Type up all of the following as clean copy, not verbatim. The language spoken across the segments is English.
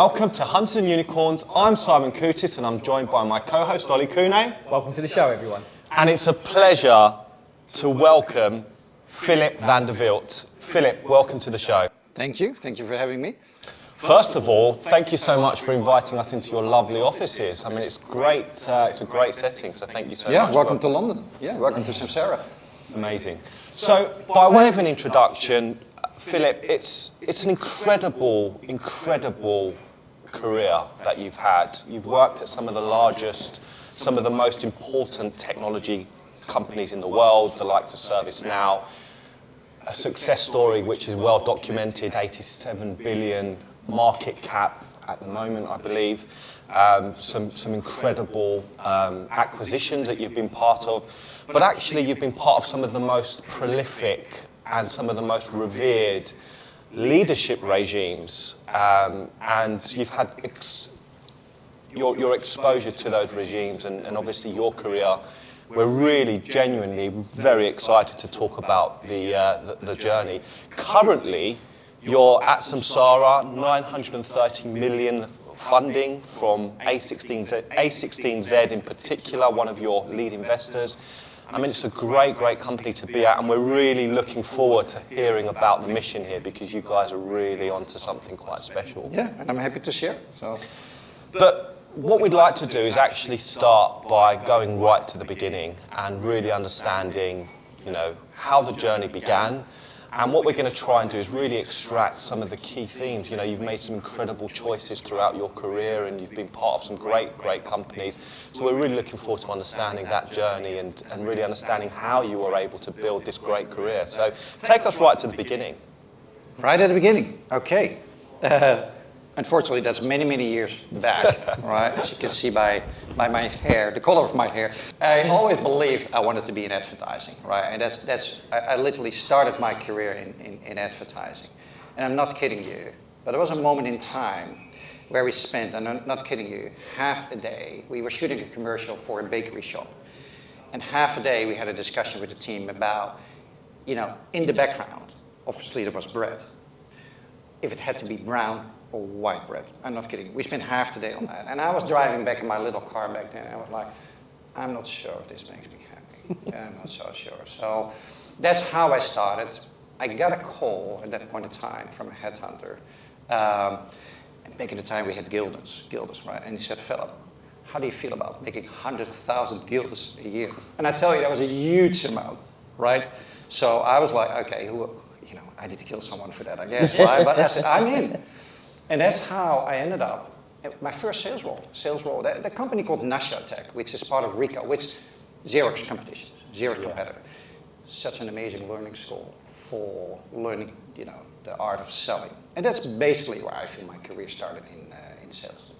Welcome to Hunters and Unicorns. I'm Simon Koutis and I'm joined by my co-host Ollie Cooney. Welcome to the show, everyone. And it's a pleasure to welcome Phillipe van der Wilt. Phillipe, welcome to the show. Thank you for having me. First of all, thank you so much for inviting us into your lovely offices. I mean, it's great. It's a great setting, so thank you so much. Yeah, welcome to London. Yeah, welcome to Samsara. Amazing. So, by way of an introduction, Phillipe, it's an incredible career that you've had. You've worked at some of the largest, some of the most important technology companies in the world, the likes of ServiceNow. A success story which is well documented, 87 billion market cap at the moment, I believe. Some incredible acquisitions that you've been part of, but actually you've been part of some of the most prolific and some of the most revered leadership regimes, and you've had your exposure to those regimes and obviously your career. We're really genuinely very excited to talk about the journey. Currently, you're at Samsara, 930 million funding from A16Z in particular, one of your lead investors. I mean, it's a great company to be at, and we're really looking forward to hearing about the mission here because you guys are really onto something quite special. Yeah, and I'm happy to share. But what we'd like to do is actually start by going right to the beginning and really understanding, how the journey began. And what we're going to try and do is really extract some of the key themes. You've made some incredible choices throughout your career and you've been part of some great companies. So we're really looking forward to understanding that journey and really understanding how you were able to build this great career. So take us right to the beginning. Right at the beginning, okay. Unfortunately, that's many years back, right? As you can see by my hair, the color of my hair. I always believed I wanted to be in advertising, right? And I literally started my career in advertising. And I'm not kidding you, but there was a moment in time where we spent, and I'm not kidding you, half a day. We were shooting a commercial for a bakery shop. And half a day we had a discussion with the team about, in the background, obviously there was bread. If it had to be brown or white bread. I'm not kidding. We spent half the day on that. And I was driving back in my little car back then, and I was like, I'm not sure if this makes me happy. I'm not so sure. So that's how I started. I got a call at that point in time from a headhunter. And back in the time we had guilders, right? And he said, Phillipe, how do you feel about making 100,000 guilders a year? And I tell you, that was a huge amount, right? So I was like, okay, I need to kill someone for that, I guess, right? But I said, I'm in. And that's how I ended up at my first sales role. The company called Nashatech, which is part of Ricoh, which Xerox competition, Xerox competitor. Such an amazing learning school for learning, the art of selling. And that's basically where I feel my career started in sales.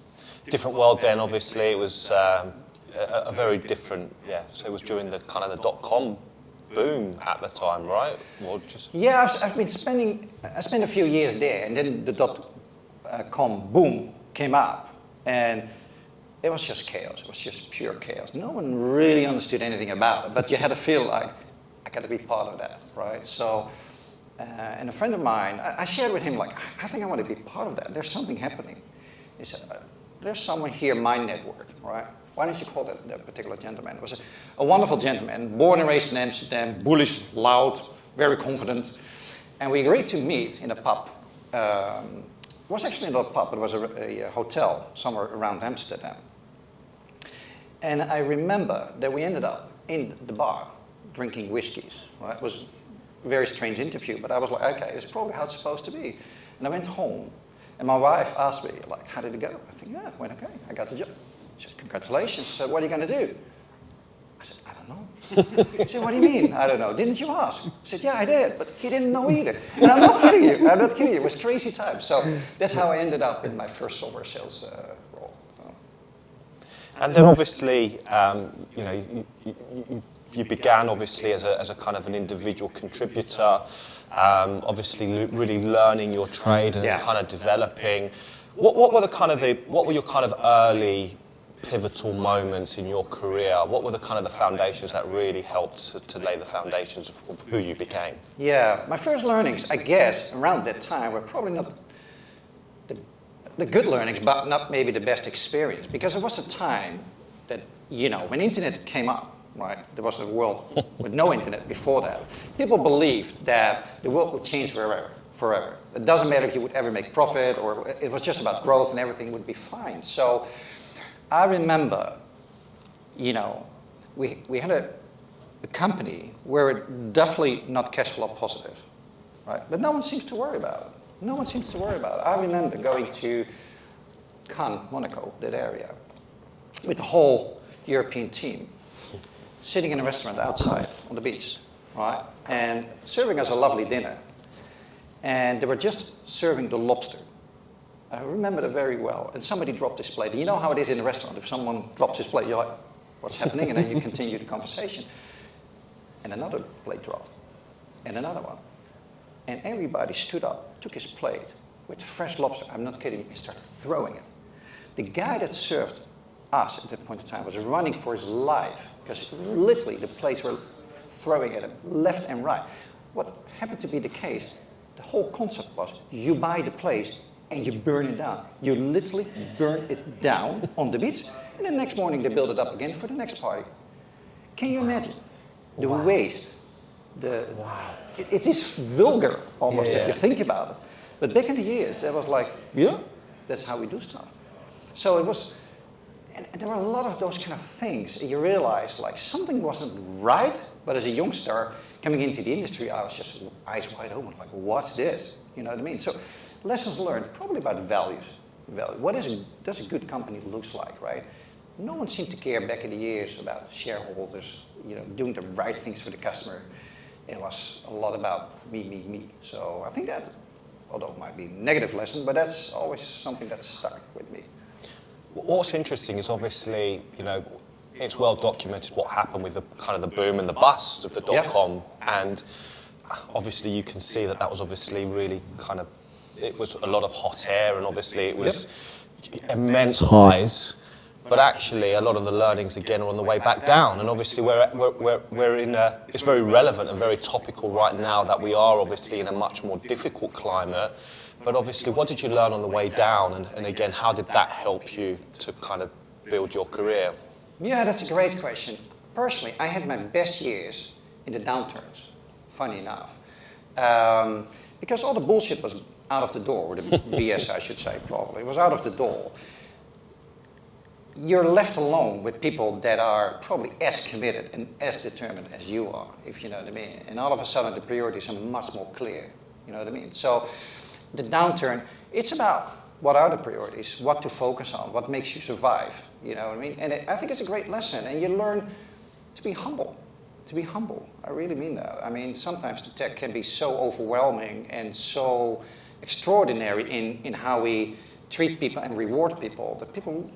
Different world then, obviously. It was a very different, so it was during the kind of the dot-com boom at the time, right? Yeah, I spent a few years there, and then the dot-com boom came up, and it was just chaos. It was just pure chaos. No one really understood anything about it, but you had to feel like, I got to be part of that, right? So, and a friend of mine, I shared with him, like, I think I want to be part of that. There's something happening. He said, there's someone here, my network, right? Why don't you call that particular gentleman? It was a wonderful gentleman, born and raised in Amsterdam, bullish, loud, very confident. And we agreed to meet in a pub. It was actually not a pub, it was a hotel somewhere around Amsterdam. And I remember that we ended up in the bar drinking whiskeys. Right? It was a very strange interview, but I was like, okay, it's probably how it's supposed to be. And I went home, and my wife asked me, like, how did it go? I think, it went okay, I got the job. She said, congratulations. She said, what are you going to do? I said, I don't know. She said, what do you mean? I don't know. Didn't you ask? I said, yeah, I did, but he didn't know either. And I'm not kidding you. It was crazy times. So that's how I ended up in my first software sales role. And then obviously, you began obviously as a kind of an individual contributor, obviously really learning your trade and kind of developing. What were your kind of early pivotal moments in your career? What were the kind of the foundations that really helped to lay the foundations of who you became? Yeah, my first learnings, I guess, around that time were probably not the good learnings, but not maybe the best experience. Because there was a time that, when internet came up, right? There was a world with no internet before that. People believed that the world would change forever. It doesn't matter if you would ever make profit, or it was just about growth and everything would be fine. So I remember, we had a company where it definitely not cash flow positive, right? But no one seems to worry about it. No one seems to worry about it. I remember going to Cannes, Monaco, that area, with the whole European team, sitting in a restaurant outside on the beach, right? And serving us a lovely dinner. And they were just serving the lobster. I remember it very well. And somebody dropped his plate. And you know how it is in a restaurant. If someone drops his plate, you're like, what's happening? And then you continue the conversation. And another plate dropped. And another one. And everybody stood up, took his plate with fresh lobster. I'm not kidding you. And started throwing it. The guy that served us at that point in time was running for his life. Because literally the plates were throwing at him left and right. What happened to be the case, the whole concept was you buy the place and you burn it down. You literally burn it down on the beach, and the next morning they build it up again for the next party. Can you imagine the waste? It is vulgar almost if you think about it. But back in the years, there was like, that's how we do stuff. So it was, and there were a lot of those kind of things. You realize like something wasn't right, but as a youngster coming into the industry, I was just eyes wide open, like, what's this? You know what I mean? So lessons learned, probably about values. What does a good company looks like, right? No one seemed to care back in the years about shareholders, doing the right things for the customer. It was a lot about me. So I think that, although it might be a negative lesson, but that's always something that stuck with me. What's interesting is obviously, it's well documented what happened with the kind of the boom and the bust of the .com, and obviously you can see that was obviously really kind of, it was a lot of hot air, and obviously it was immense highs, but actually a lot of the learnings again are on the way back down, and obviously we're in it's very relevant and very topical right now that we are obviously in a much more difficult climate. But obviously, what did you learn on the way down? And again, how did that help you to kind of build your career? Yeah, that's a great question. Personally, I had my best years in the downturns, funny enough. Because all the bullshit was out of the door, or the BS I should say probably, was out of the door. You're left alone with people that are probably as committed and as determined as you are, if you know what I mean. And all of a sudden the priorities are much more clear, you know what I mean? So the downturn, it's about what are the priorities, what to focus on, what makes you survive, you know what I mean? And I think it's a great lesson, and you learn to be humble, I really mean that. I mean, sometimes the tech can be so overwhelming and so extraordinary in how we treat people and reward people, that people,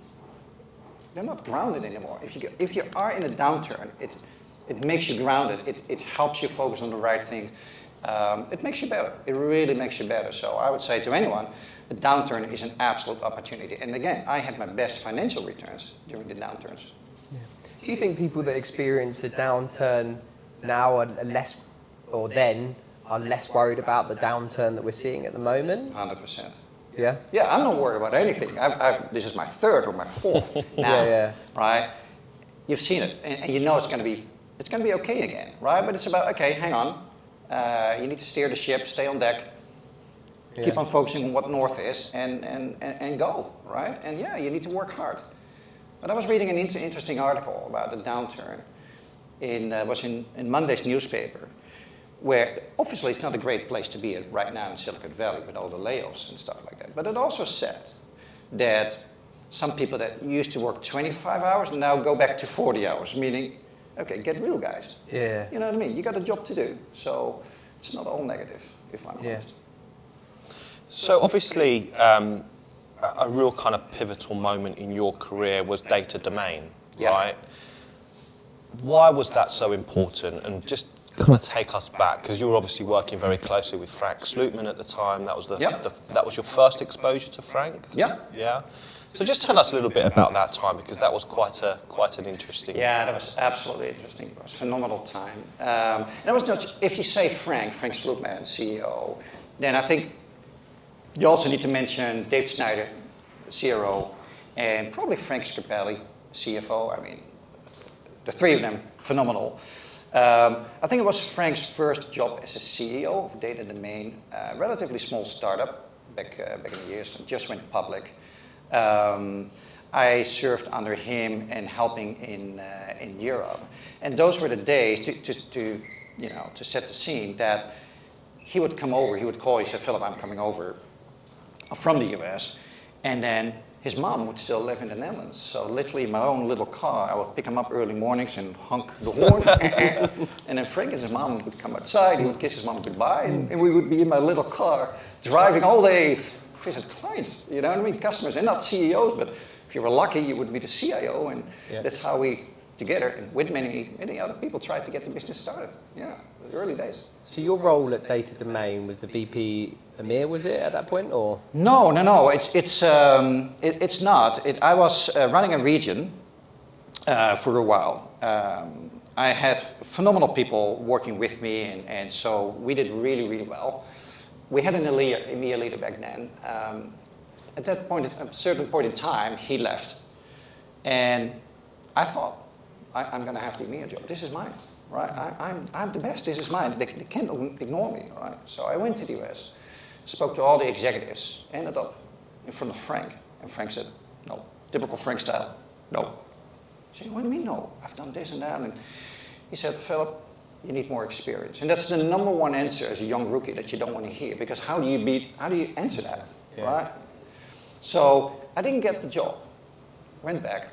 they're not grounded anymore. If you are in a downturn, it makes you grounded, it helps you focus on the right thing. It makes you better. It really makes you better. So I would say to anyone, a downturn is an absolute opportunity. And again, I had my best financial returns during the downturns. Yeah. Do you think people that experience the downturn now are less, or then are less worried about the downturn that we're seeing at the moment? 100%. Yeah? Yeah, I'm not worried about anything. This is my third or my fourth now, right? You've seen it, and you know it's going to be okay again, right? But it's about, okay, hang on. You need to steer the ship, stay on deck, keep on focusing on what north is, and go, right? And yeah, you need to work hard. But I was reading an interesting article about the downturn in Monday's newspaper, where obviously it's not a great place to be right now in Silicon Valley with all the layoffs and stuff like that. But it also said that some people that used to work 25 hours now go back to 40 hours, meaning, okay, get real, guys. Yeah. You know what I mean? You got a job to do. So it's not all negative, if I'm honest. So obviously, a real kind of pivotal moment in your career was data domain, right? Why was that so important? And just kind of take us back, because you were obviously working very closely with Frank Slootman at the time. That was that was your first exposure to Frank? Yeah. Yeah. So just tell us a little bit about that time, because that was quite an interesting. Yeah, that was absolutely interesting. It was a phenomenal time. And it was not just, if you say Frank Slootman, CEO, then I think you also need to mention Dave Snyder, CRO, and probably Frank Scarpelli, CFO. I mean, the three of them, phenomenal. I think it was Frank's first job as a CEO of Data Domain, a relatively small startup back in the years, just went public. I served under him and helping in Europe, and those were the days to set the scene that he would come over. He would call. He said, "Philip, I'm coming over from the US," and then his mom would still live in the Netherlands. So literally in my own little car, I would pick him up early mornings and honk the horn. And then Frank and his mom would come outside, he would kiss his mom goodbye, and we would be in my little car driving all day, visit clients, you know what I mean? Customers, and not CEOs, but if you were lucky, you would be the CIO, and that's how we, together, and with many other people, tried to get the business started. Yeah, the early days. So your role at Data Domain was the VP EMEA, was it, at that point, or? No. It's not. I was running a region for a while. I had phenomenal people working with me, and so we did really well. We had an EMEA leader back then. At that point, at a certain point in time, he left, and I thought, I'm going to have the EMEA job. This is mine, right? I'm the best. This is mine. They can't ignore me, right? So I went to the US. Spoke to all the executives, ended up in front of Frank, and Frank said, "No, typical Frank style, no." I said, "What do you mean no? I've done this and that." And he said, "Philip, you need more experience." And that's the number one answer as a young rookie that you don't want to hear, because how do you answer that, right? So I didn't get the job. Went back,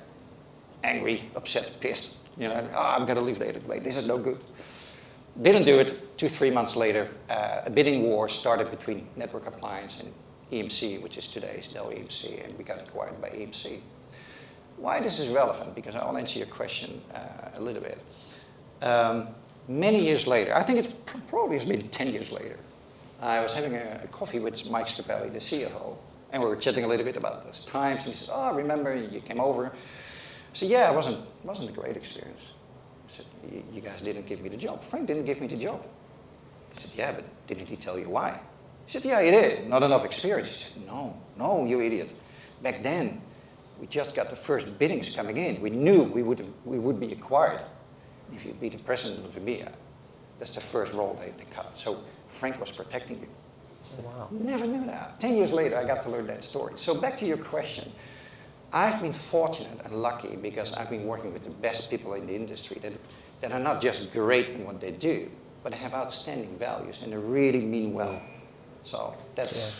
angry, upset, pissed. You know, I'm going to leave Data Domain. This is no good. Didn't do it. 2-3 months later, a bidding war started between Network Appliance and EMC, which is today's Dell EMC, and we got acquired by EMC. Why this is relevant? Because I'll answer your question a little bit. Many years later, I think it probably has been 10 years later, I was having a coffee with Mike Scarpelli, the CFO, and we were chatting a little bit about those times. And he says, "Oh, I remember you came over." I said, "Yeah, it wasn't a great experience." I said, "You guys didn't give me the job. Frank didn't give me the job." He said, "Yeah, but didn't he tell you why?" He said, "Yeah, he did. Not enough experience." He said, No, you idiot. Back then, we just got the first biddings coming in. We knew we would be acquired. If you'd be the president of EMEA, that's the first role they cut. So Frank was protecting you." Wow. Never knew that. 10 years later, I got to learn that story. So back to your question. I've been fortunate and lucky because I've been working with the best people in the industry that are not just great in what they do, but have outstanding values and they really mean well. So that's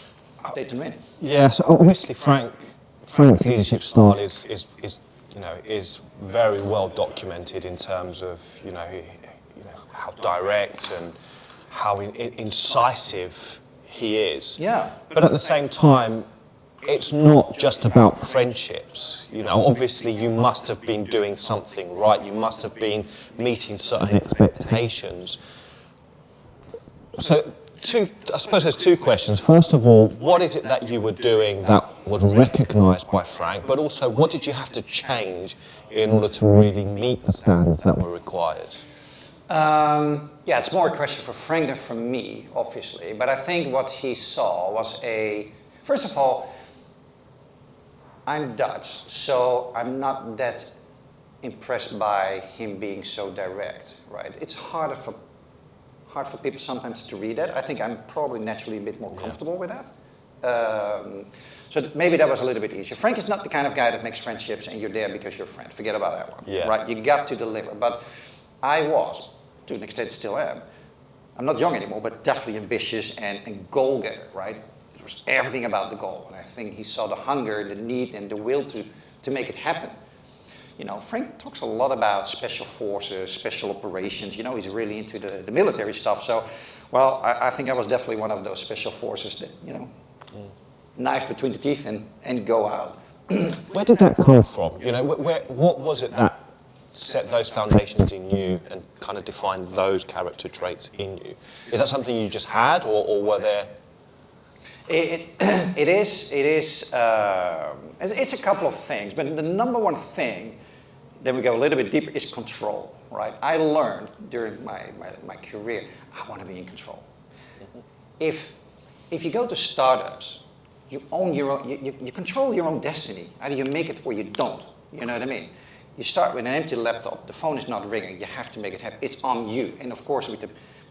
Data Domain. Yeah, so obviously Frank's leadership style is very well documented in terms of how direct and how incisive he is. Yeah. But at the same time, it's not just about friendships. Obviously you must have been doing something right. You must have been meeting certain expectations. So I suppose there's two questions. First of all, what is it that you were doing that was recognised by Frank? But also, what did you have to change in order to really meet the standards that were required? It's more a question for Frank than for me, obviously. But I think what he saw was first of all, I'm Dutch, so I'm not that impressed by him being so direct, right? It's hard for people sometimes to read that. I think I'm probably naturally a bit more comfortable with that. So maybe that was a little bit easier. Frank is not the kind of guy that makes friendships and you're there because you're a friend. Forget about that one, right? You got to deliver. But I was, to an extent still am. I'm not young anymore, but definitely ambitious and goal-getter, right? It was everything about the goal. And I think he saw the hunger, the need, and the will to make it happen. Frank talks a lot about special forces, special operations. He's really into the military stuff. So, I think I was definitely one of those special forces that, knife between the teeth and go out. Where did that come from? What was it that set those foundations in you and kind of defined those character traits in you? Is that something you just had, or were there? It is. It's a couple of things, but the number one thing, then we go a little bit deeper, is control, right? I learned during my career, I want to be in control. If you go to startups, you own your own, you control your own destiny. Either you make it or you don't. You know what I mean? You start with an empty laptop, the phone is not ringing, you have to make it happen. It's on you. And of course, with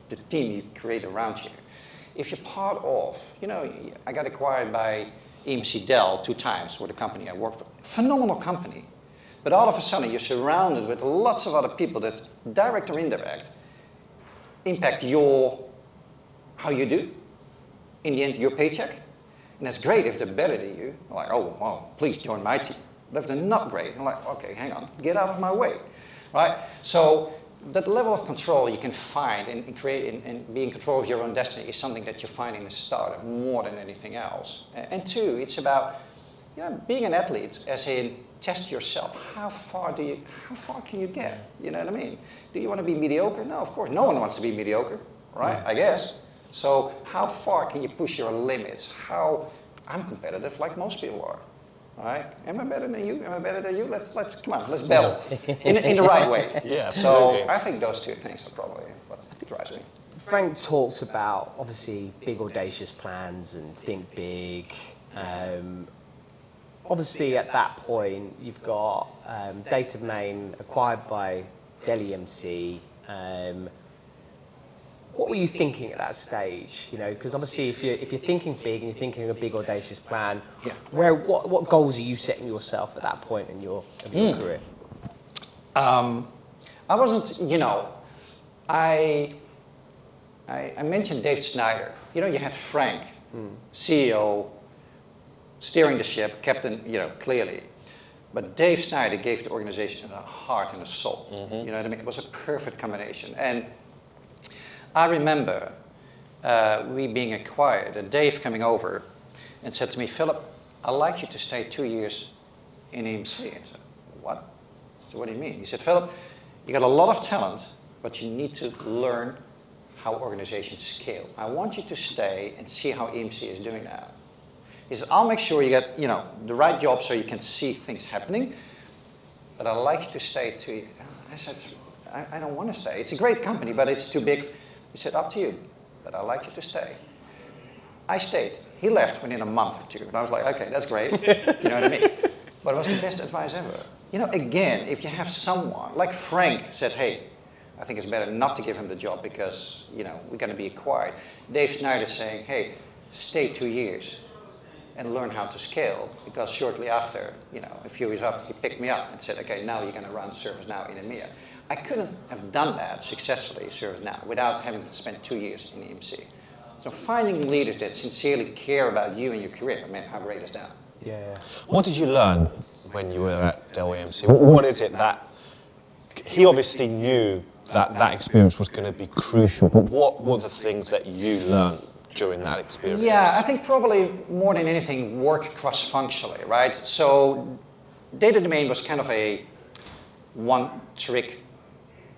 the team you create around you. If you're part of, I got acquired by EMC Dell 2 times for the company I work for. Phenomenal company. But all of a sudden, you're surrounded with lots of other people that, direct or indirect, impact how you do, in the end, your paycheck. And that's great if they're better than you. Like, oh, well, please join my team. But if they're not great, I'm like, okay, hang on, get out of my way, right? So that level of control you can find and create and be in control of your own destiny is something that you find in a startup more than anything else. And 2, it's about being an athlete, as in test yourself. How far can you get? You know what I mean? Do you want to be mediocre? No, of course. No one wants to be mediocre, right? I guess. So how far can you push your limits? I'm competitive like most people are. All right? Am I better than you? Am I better than you? Let's come on, let's battle in the right way. Yeah, so I think those 2 things are probably what drives me. Frank talked about obviously big audacious plans and think big. Obviously at that point you've got Data Domain acquired by Dell EMC. What were you thinking at that stage? Because obviously if you're thinking big and you're thinking a big audacious plan, what goals are you setting yourself at that point in your career? I wasn't, I mentioned Dave Snyder. You had Frank, CEO, steering the ship, captain, clearly. But Dave Snyder gave the organization a heart and a soul. You know what I mean? It was a perfect combination. And I remember we being acquired, and Dave coming over and said to me, Philip, I'd like you to stay 2 years in EMC. I said, what? So what do you mean? He said, Philip, you got a lot of talent, but you need to learn how organizations scale. I want you to stay and see how EMC is doing that. He said, I'll make sure you get the right job so you can see things happening, but I'd like you to stay 2 years. I said, I don't want to stay. It's a great company, but it's too big. He said, up to you, but I'd like you to stay. I stayed. He left within a month or 2, and I was like, okay, that's great. You know what I mean? But it was the best advice ever. Again, if you have someone, like Frank said, hey, I think it's better not to give him the job because, we're going to be acquired. Dave Snyder saying, hey, stay 2 years and learn how to scale, because shortly after, a few years after, he picked me up and said, okay, now you're going to run ServiceNow in EMEA. I couldn't have done that successfully, ServiceNow, without having spent 2 years in EMC. So finding leaders that sincerely care about you and your career, how great is that? Yeah. What did you learn when you were at Dell EMC? What is it that he obviously knew that experience was going to be crucial, but what were the things that you learned during that experience? Yeah, I think probably more than anything, work cross-functionally, right? So Data Domain was kind of a one-trick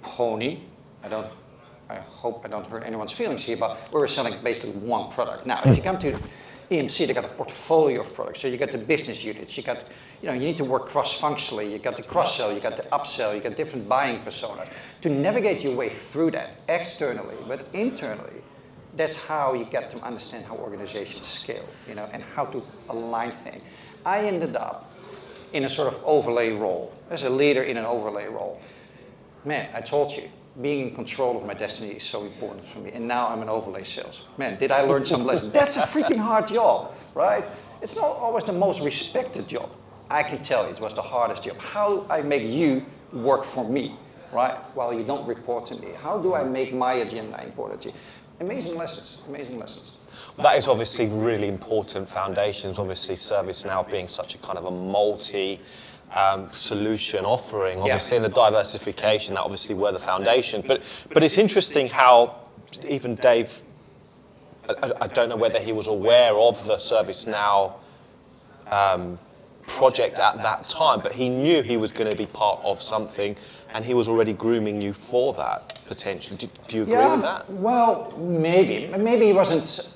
pony. I hope I don't hurt anyone's feelings here, but we were selling basically one product. Now, if you come to EMC, they got a portfolio of products. So you got the business units, you got, you need to work cross-functionally, you got the cross-sell, you got the upsell, you got different buying personas. To navigate your way through that externally, but internally, that's how you get to understand how organizations scale, and how to align things. I ended up in a sort of overlay role, as a leader in an overlay role. Man, I told you, being in control of my destiny is so important for me. And now I'm an overlay sales. Man, did I learn some lessons? That's a freaking hard job, right? It's not always the most respected job. I can tell you it was the hardest job. How do I make you work for me, right? While you don't report to me. How do I make my agenda important to you? Amazing lessons, amazing lessons. That is obviously really important foundations. Obviously, ServiceNow being such a kind of a multi solution offering, obviously, and the diversification that obviously were the foundation. But it's interesting how even Dave, I don't know whether he was aware of the ServiceNow project at that time, but he knew he was going to be part of something, and he was already grooming you for that potentially. Do you agree with that? Well, maybe it wasn't.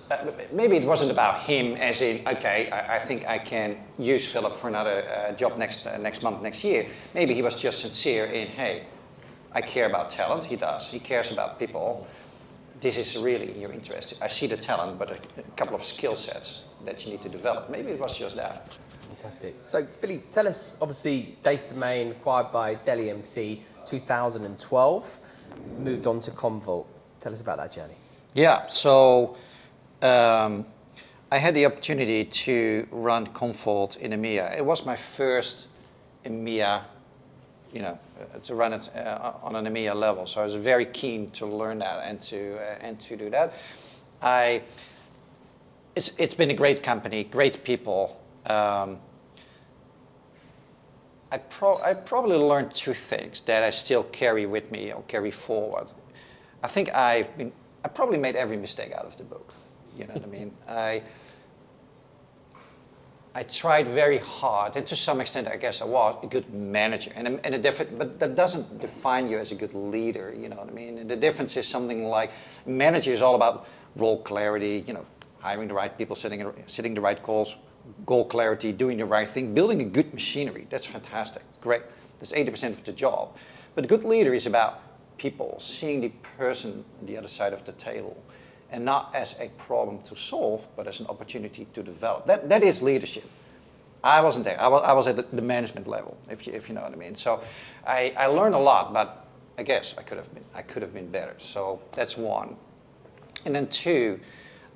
Maybe it wasn't about him, as in, okay, I think I can use Philip for another job next month, next year. Maybe he was just sincere in, hey, I care about talent. He does. He cares about people. this is really in your interest. I see the talent, but a couple of skill sets that you need to develop. Maybe it was just that. Fantastic. So, Phillipe, tell us, obviously, Data Domain acquired by Dell EMC 2012, moved on to Commvault. Tell us about that journey. Yeah, so I had the opportunity to run Commvault in EMEA. It was my first EMEA, to run it on an EMEA level. So I was very keen to learn that and to do that. It's been a great company, great people. I probably learned two things that I still carry with me or carry forward. I think I probably made every mistake out of the book. You know what I mean? I tried very hard, and to some extent, I guess I was a good manager, but that doesn't define you as a good leader. You know what I mean? And the difference is something like manager is all about role clarity, hiring the right people, sitting the right calls, goal clarity, doing the right thing, building a good machinery. That's fantastic, great. That's 80% of the job. But a good leader is about people, seeing the person on the other side of the table, and not as a problem to solve, but as an opportunity to develop. That is leadership. I wasn't there. I was at the management level, if you know what I mean. So I learned a lot, but I guess I could have been better. So that's one. And then two,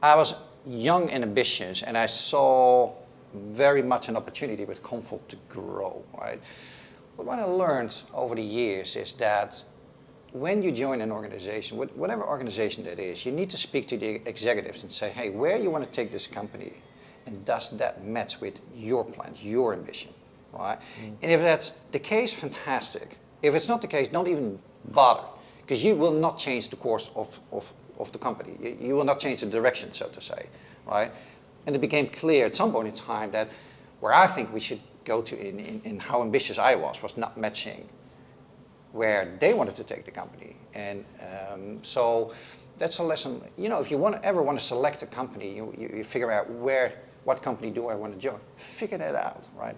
I was young and ambitious, and I saw very much an opportunity with Commvault to grow. Right. But what I learned over the years is that when you join an organization, whatever organization that is, you need to speak to the executives and say, hey, where you want to take this company, and does that match with your plans, your ambition, right? And if that's the case, fantastic. If it's not the case, don't even bother, because you will not change the course of the company. You will not change the direction, so to say, right? And it became clear at some point in time that where I think we should go to in how ambitious I was not matching where they wanted to take the company. And so that's a lesson. If you ever want to select a company, you figure out what company do I want to join. Figure that out, right?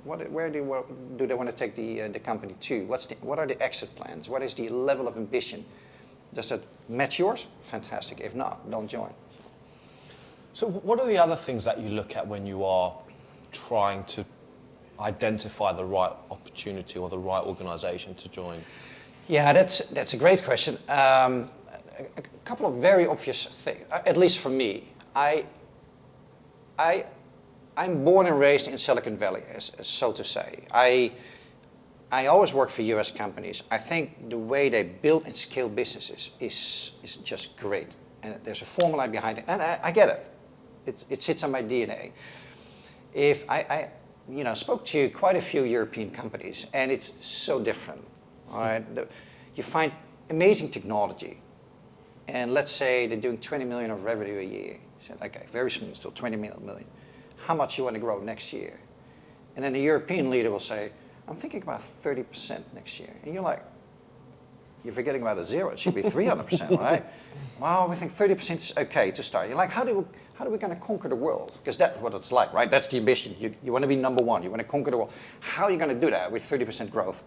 Where do they want to take the company to? What are the exit plans? What is the level of ambition? Does that match yours? Fantastic. If not, don't join. So what are the other things that you look at when you are trying to identify the right opportunity or the right organization to join? Yeah, that's a great question. A couple of very obvious things, at least for me. I'm born and raised in Silicon Valley, so to say. I always work for US companies. I think the way they build and scale businesses is just great. And there's a formula behind it. And I get it. It sits on my DNA. If I spoke to quite a few European companies, and it's so different. All right? You find amazing technology, and let's say they're doing 20 million of revenue a year. So, okay, very small, still 20 million. How much you want to grow next year? And then the European leader will say, I'm thinking about 30% next year. And you're like, you're forgetting about a zero. It should be 300%, right? Well, we think 30% is okay to start. You're like, how do we going to conquer the world? Because that's what it's like, right? That's the ambition. You want to be number one. You want to conquer the world. How are you going to do that with 30% growth?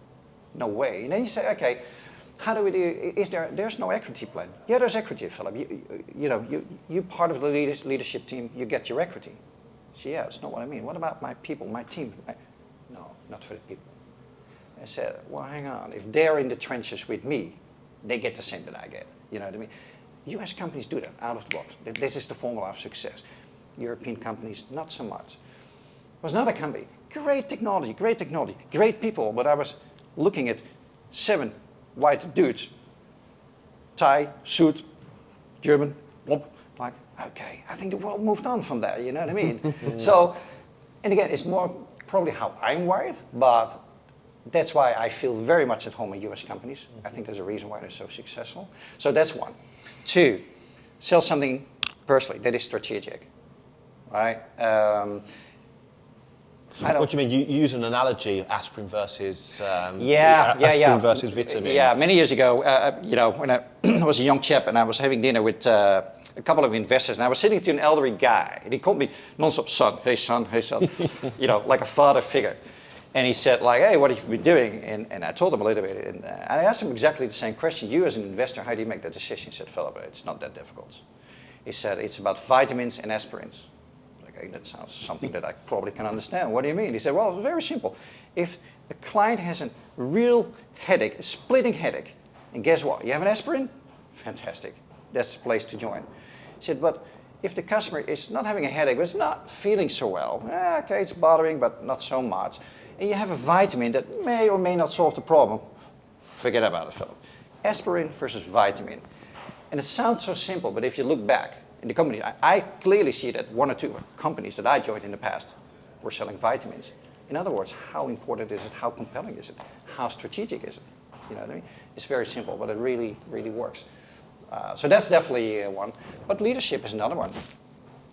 No way. And then you say, okay, how do we do? There's no equity plan? Yeah, there's equity, Phillipe. You part of the leadership team. You get your equity. So yeah, that's not what I mean. What about my people, my team? No, not for the people. I said, well, hang on. If they're in the trenches with me, they get the same that I get. You know what I mean? US companies do that out of the box. This is the formula of success. European companies, not so much. There was another company, great technology, great people, but I was looking at 7 white dudes, tie, suit, German, like, okay, I think the world moved on from that, you know what I mean? So, and again, it's more probably how I'm wired, but that's why I feel very much at home in US companies. I think there's a reason why they're so successful. So that's one. 2, sell something personally that is strategic, right? What do you mean? You use an analogy, aspirin versus aspirin versus vitamins. Yeah, many years ago, when I was a young chap and I was having dinner with a couple of investors, and I was sitting to an elderly guy, and he called me nonstop son, hey son, like a father figure. And he said, like, hey, what have you been doing? And I told him a little bit. And I asked him exactly the same question. You as an investor, how do you make that decision? He said, Philip, it's not that difficult. He said, it's about vitamins and aspirins. Like, hey, that sounds something that I probably can understand. What do you mean? He said, well, it's very simple. If a client has a real headache, a splitting headache, and guess what? You have an aspirin? Fantastic. That's the place to join. He said, but if the customer is not having a headache, but is not feeling so well, okay, it's bothering, but not so much, and you have a vitamin that may or may not solve the problem, forget about it, Philip. Aspirin versus vitamin. And it sounds so simple, but if you look back in the company, I clearly see that one or two companies that I joined in the past were selling vitamins. In other words, how important is it? How compelling is it? How strategic is it? You know what I mean? It's very simple, but it really, really works. So that's definitely one. But leadership is another one.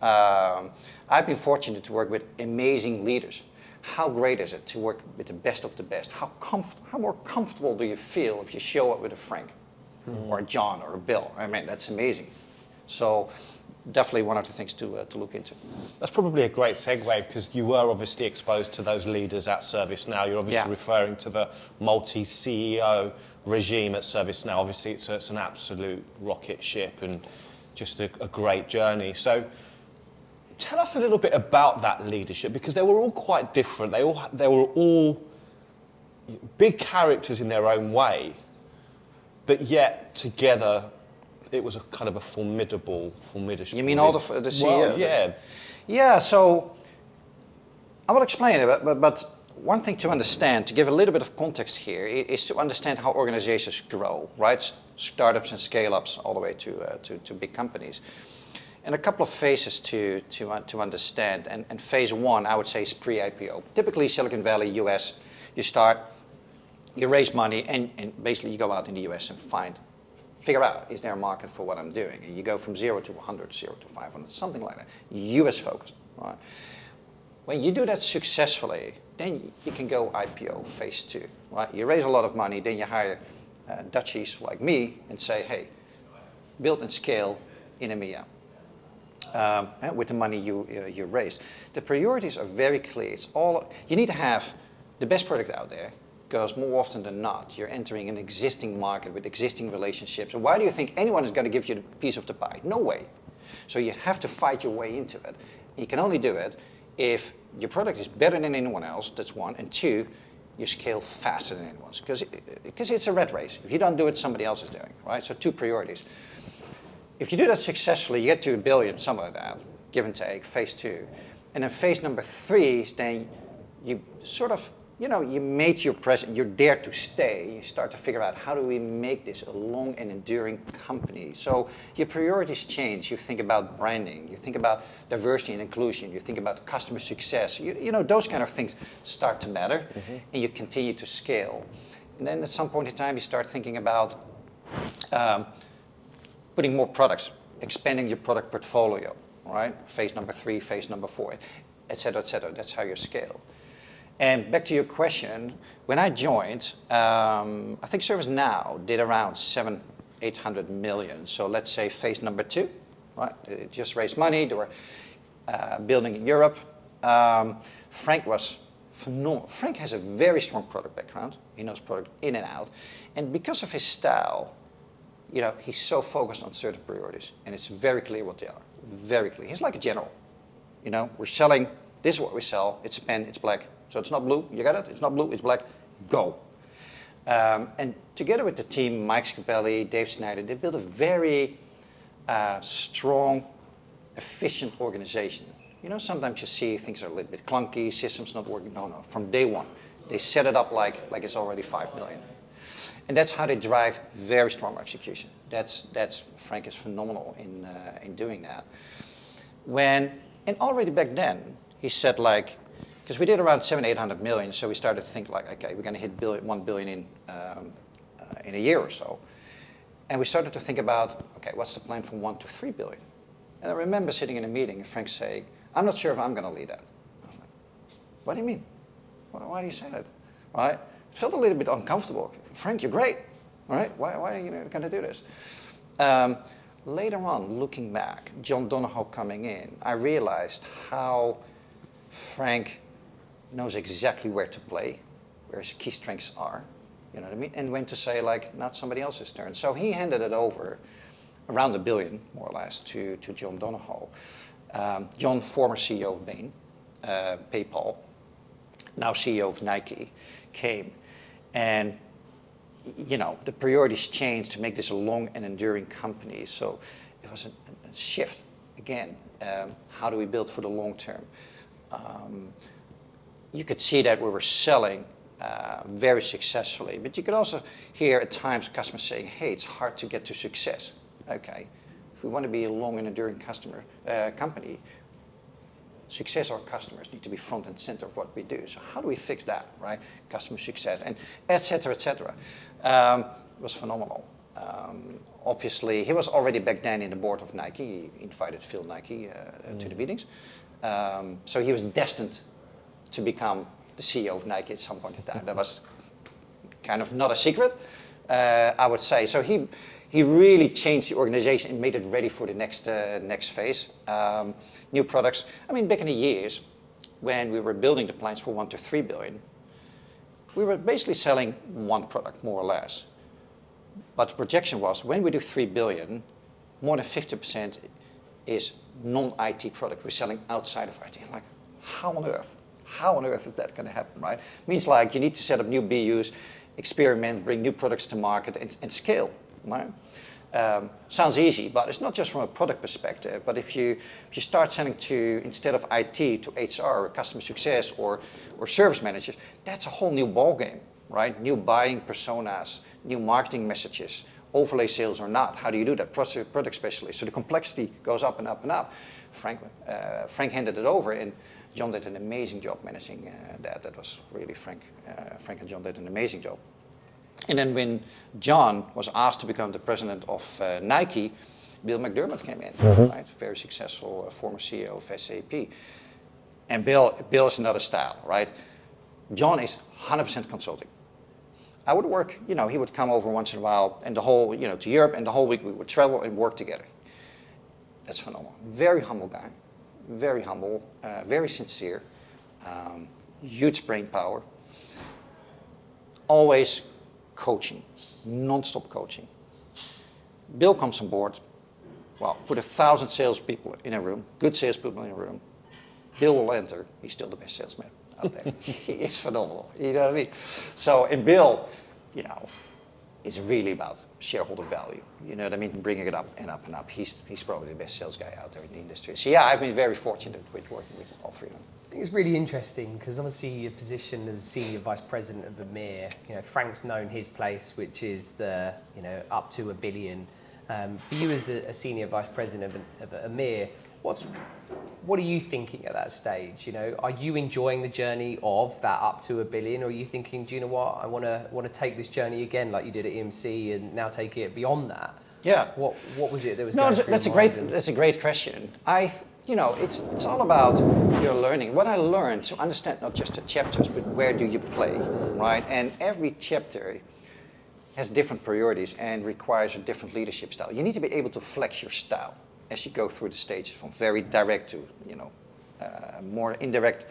I've been fortunate to work with amazing leaders. How great is it to work with the best of the best? How more comfortable do you feel if you show up with a Frank or a John or a Bill? I mean, that's amazing. So definitely one of the things to look into. That's probably a great segue because you were obviously exposed to those leaders at ServiceNow. You're obviously referring to the multi-CEO regime at ServiceNow. Obviously, it's an absolute rocket ship and just a great journey. So tell us a little bit about that leadership because they were all quite different. They were all big characters in their own way, but yet together it was a kind of a formidable. You mean all the CEO? Well, yeah. Yeah, so I will explain it, but one thing to understand, to give a little bit of context here, is to understand how organizations grow, right? Startups and scale-ups all the way to big companies. And a couple of phases to understand. And phase one, I would say, is pre-IPO. Typically, Silicon Valley, US, you raise money, and basically you go out in the US and figure out, is there a market for what I'm doing? And you go from 0 to 100, 0 to 500, something like that. US focused, right? When you do that successfully, then you can go IPO phase two, right? You raise a lot of money, then you hire Dutchies like me and say, hey, build and scale in EMEA with the money you raised. The priorities are very clear. You need to have the best product out there, because more often than not, you're entering an existing market with existing relationships. And why do you think anyone is going to give you a piece of the pie? No way. So you have to fight your way into it. You can only do it if your product is better than anyone else, that's one, and two, you scale faster than anyone else, because it's a rat race. If you don't do it, somebody else is doing, right? So two priorities. If you do that successfully, you get to $1 billion, something like that, give and take, phase two. And then phase number three is then you sort of, you made your presence, you're there to stay. You start to figure out, how do we make this a long and enduring company? So your priorities change. You think about branding. You think about diversity and inclusion. You think about customer success. Those kind of things start to matter, and you continue to scale. And then at some point in time, you start thinking about putting more products, expanding your product portfolio, right? Phase number three, phase number four, et cetera, et cetera. That's how you scale. And back to your question, when I joined, I think ServiceNow did around 700-800 million. So let's say phase number two, right? They just raised money. They were building in Europe. Frank was phenomenal. Frank has a very strong product background. He knows product in and out. And because of his style, he's so focused on certain priorities. And it's very clear what they are. Very clear. He's like a general. We're selling, this is what we sell. It's a pen, it's black. So it's not blue, you got it? It's not blue, it's black, go. And together with the team, Mike Scapelli, Dave Snyder, they built a very strong, efficient organization. Sometimes you see things are a little bit clunky, systems not working. No, from day one, they set it up like it's already 5 million. And that's how they drive very strong execution. That's Frank is phenomenal in doing that. And already back then, he said because we did around 700-800 million, so we started to think okay, we're going to hit 1 billion in a year or so. And we started to think about, okay, what's the plan from 1 to 3 billion? And I remember sitting in a meeting and Frank saying, I'm not sure if I'm going to lead that. I was like, what do you mean? Why do you say that? Right? It felt a little bit uncomfortable. Frank, you're great. All right? Why are you going to do this? Later on, looking back, John Donahoe coming in, I realized how Frank knows exactly where to play, where his key strengths are, you know what I mean, and when to say like, not somebody else's turn. So he handed it over, around $1 billion, more or less, to John Donahoe. John, former CEO of Bain, PayPal, now CEO of Nike, came, and you know, the priorities changed to make this a long and enduring company. So it was a shift. Again, how do we build for the long term? You could see that we were selling very successfully, but you could also hear at times customers saying, hey, it's hard to get to success. Okay, if we want to be a long and enduring company, success our customers need to be front and center of what we do. So how do we fix that, right? Customer success, and et cetera, et cetera. It was phenomenal. Obviously, he was already back then in the board of Nike. He invited Phil Nike to the meetings. So he was destined to become the CEO of Nike at some point in time. That was kind of not a secret, I would say. So he really changed the organization and made it ready for the next phase. New products. I mean, back in the years when we were building the plans for 1 to 3 billion, we were basically selling one product, more or less. But the projection was when we do 3 billion, more than 50% is non-IT product we're selling outside of IT. Like, how on earth? How on earth is that going to happen, right? Means like you need to set up new BUs, experiment, bring new products to market, and scale, right? Sounds easy, but it's not just from a product perspective. But if you start selling to, instead of IT, to HR, or customer success, or service managers, that's a whole new ballgame, right? New buying personas, new marketing messages, overlay sales or not. How do you do that? Product specialist. So the complexity goes up and up and up. Frank handed it over, and John did an amazing job managing that. That was really Frank and John did an amazing job. And then when John was asked to become the president of Nike, Bill McDermott came in, right? Very successful former CEO of SAP. And Bill is another style, right? John is 100% consulting. I would work, you know, he would come over once in a while, and the whole, you know, to Europe, and the whole week we would travel and work together. That's phenomenal. Very humble guy, very humble, very sincere, huge brain power. Always coaching, non-stop coaching. Bill comes on board, well, put 1,000 salespeople in a room, good salespeople in a room. Bill will enter, he's still the best salesman out there. He is phenomenal, you know what I mean? So, and Bill, you know, is really about shareholder value, you know what I mean? Bringing it up and up and up. He's probably the best sales guy out there in the industry. So yeah, I've been very fortunate with working with all three of them. I think it's really interesting because obviously your position as senior vice president of EMEA, you know, Frank's known his place, which is the, you know, up to $1 billion. For you as a senior vice president of EMEA, what are you thinking at that stage? You know, are you enjoying the journey of that up to $1 billion, or are you thinking, do you know what, I want to take this journey again like you did at EMC and now take it beyond that? Yeah. What was it that was? No, going through your mind? that's a great question. You know, it's all about your learning. What I learned to understand not just the chapters, but where do you play, right? And every chapter has different priorities and requires a different leadership style. You need to be able to flex your style as you go through the stages, from very direct to, you know, more indirect,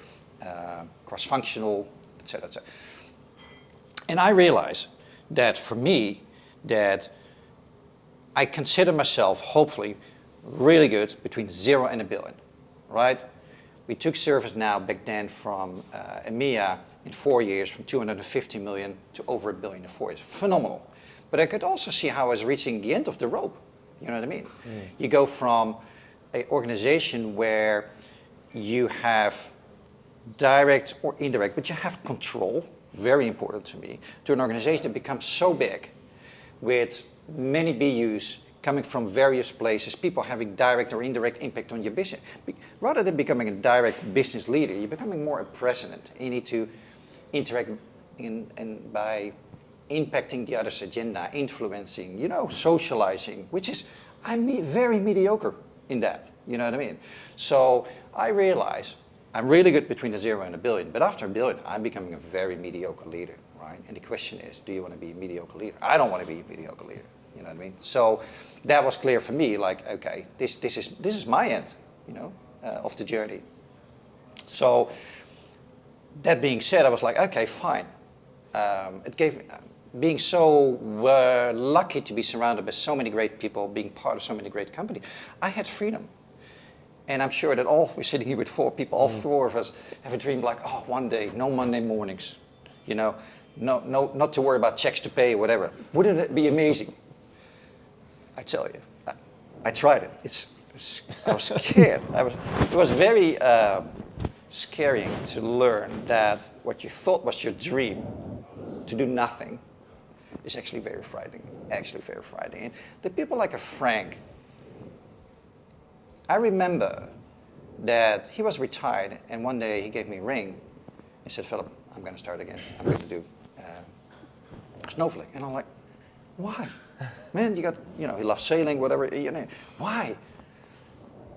cross-functional, etc., etc. And I realize that for me, that I consider myself, hopefully, really good between 0 and $1 billion, right? We took ServiceNow back then from EMEA in 4 years, from 250 million to over $1 billion in 4 years. Phenomenal. But I could also see how I was reaching the end of the rope. You know what I mean? You go from an organization where you have direct or indirect, but you have control, very important to me, to an organization that becomes so big with many BUs coming from various places, people having direct or indirect impact on your business. Rather than becoming a direct business leader, you're becoming more a president. You need to interact by impacting the other's agenda, influencing, you know, socializing, which is, I'm very mediocre in that, you know what I mean? So I realize I'm really good between the 0 and $1 billion, but after $1 billion, I'm becoming a very mediocre leader, right? And the question is, do you want to be a mediocre leader? I don't want to be a mediocre leader, you know what I mean? So that was clear for me, like, okay, this is my end, you know, of the journey. So that being said, I was like, okay, fine. It gave being so lucky to be surrounded by so many great people, being part of so many great companies. I had freedom. And I'm sure that we're sitting here with 4 people, all 4 of us have a dream like, oh, one day, no Monday mornings, you know, not to worry about checks to pay or whatever. Wouldn't it be amazing? I tell you, I tried it. I was scared. It was very scary to learn that what you thought was your dream, to do nothing, is actually very frightening. And the people like a Frank, I remember that he was retired, and one day he gave me a ring. He said, Philip, I'm going to start again. I'm going to do Snowflake. And I'm like, why? Man, he loves sailing, whatever. Why?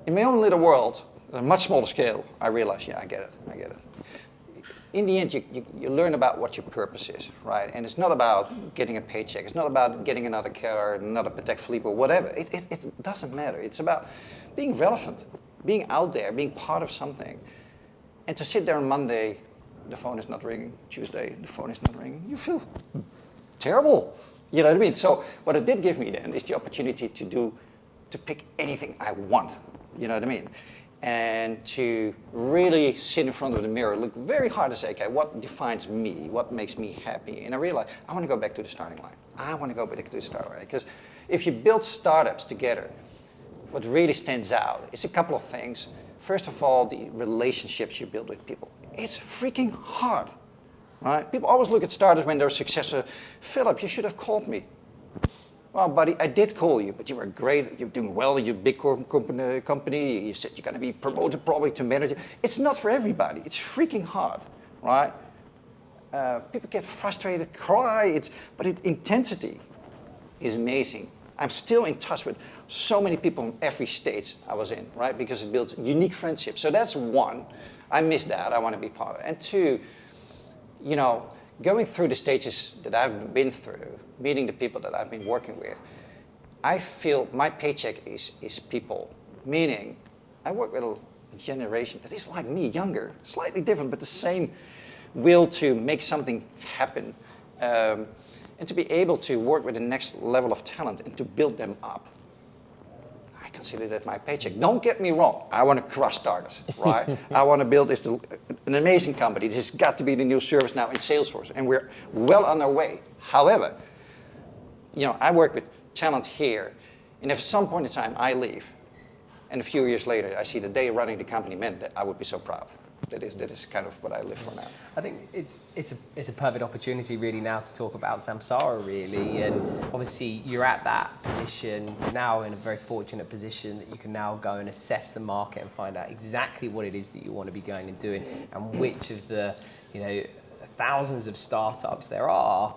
In my own little world, on a much smaller scale, I realized, yeah, I get it. In the end, you learn about what your purpose is, right? And it's not about getting a paycheck. It's not about getting another car, another Patek Philippe, or whatever. It doesn't matter. It's about being relevant, being out there, being part of something. And to sit there on Monday, the phone is not ringing. Tuesday, the phone is not ringing. You feel terrible. You know what I mean? So what it did give me then is the opportunity to pick anything I want. You know what I mean? And to really sit in front of the mirror, look very hard and say, okay, what defines me? What makes me happy? And I realized I want to go back to the starting line. I want to go back to the starting line. Because if you build startups together, what really stands out is a couple of things. First of all, the relationships you build with people. It's freaking hard, right? People always look at startups when they're successful. Philip, you should have called me. Well, buddy, I did call you, but you were great. You're doing well. You're a big company. You said you're going to be promoted probably to manager. It's not for everybody. It's freaking hard, right? People get frustrated, cry. But intensity is amazing. I'm still in touch with so many people from every state I was in, right? Because it builds unique friendships. So that's one. I miss that. I want to be part of it. And two, going through the stages that I've been through, meeting the people that I've been working with, I feel my paycheck is people. Meaning, I work with a generation that is like me, younger, slightly different, but the same will to make something happen. And to be able to work with the next level of talent and to build them up. I consider that my paycheck. Don't get me wrong. I want to crush startups, right? I want to build an amazing company. This has got to be the new service now in Salesforce, and we're well on our way. However, I work with talent here, and if at some point in time I leave, and a few years later I see that they running the company, man, that I would be so proud. That is kind of what I live for now. I think it's a perfect opportunity really now to talk about Samsara really, and obviously you're at that position now in a very fortunate position that you can now go and assess the market and find out exactly what it is that you want to be going and doing, and which of the thousands of startups there are.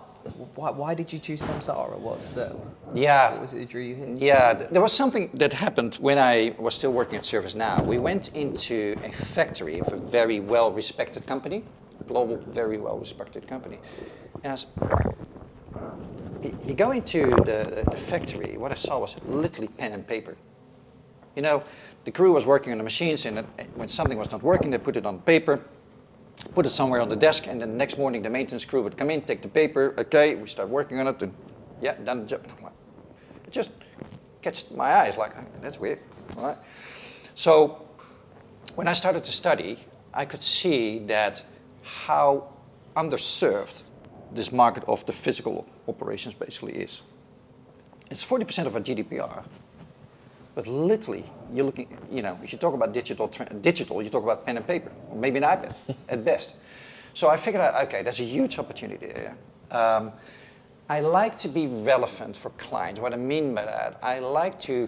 Why did you choose Samsara? What was it that drew you in? Yeah, there was something that happened when I was still working at ServiceNow. We went into a factory of a very well-respected company, global, very well-respected company. And you go into the factory, what I saw was literally pen and paper. The crew was working on the machines, and when something was not working, they put it on paper, put it somewhere on the desk, and then the next morning the maintenance crew would come in, take the paper, okay, we start working on it, and yeah, done the job. And I'm like, it just catches my eyes, like, that's weird, right? So when I started to study, I could see that how underserved this market of the physical operations basically is. It's 40% of our GDPR. But literally, you're looking, if you talk about digital, you talk about pen and paper, or maybe an iPad at best. So I figured out, okay, there's a huge opportunity there. I like to be relevant for clients. What I mean by that, I like to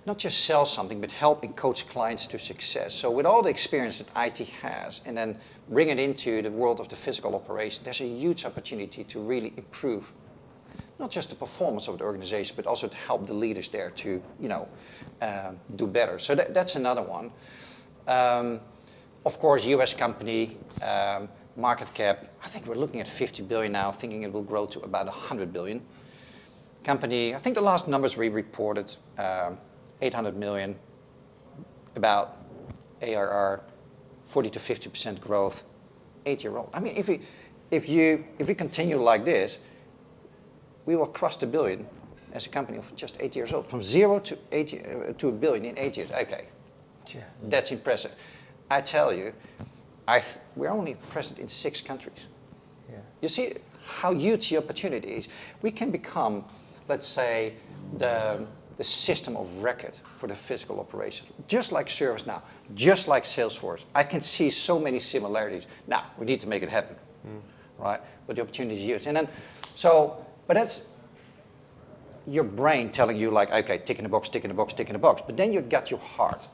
not just sell something, but help and coach clients to success. So with all the experience that IT has, and then bring it into the world of the physical operation, there's a huge opportunity to really improve not just the performance of the organization, but also to help the leaders there to, do better. So that's another one. Of course, US company, market cap, I think we're looking at 50 billion now, thinking it will grow to about 100 billion. Company, I think the last numbers we reported, 800 million, about ARR, 40 to 50% growth. 8-year-old. I mean, if we continue like this, we will cross the billion as a company of just 8 years old, from 0 to to a billion in 8 years. Okay, that's impressive. I tell you, we're only present in 6 countries. Yeah. You see how huge the opportunity is. We can become, let's say, the system of record for the physical operations, just like ServiceNow, just like Salesforce. I can see so many similarities. Now, we need to make it happen, right? But the opportunity is huge. And then, but that's your brain telling you like, okay, tick in the box, tick in the box, tick in the box. But then you got your heart.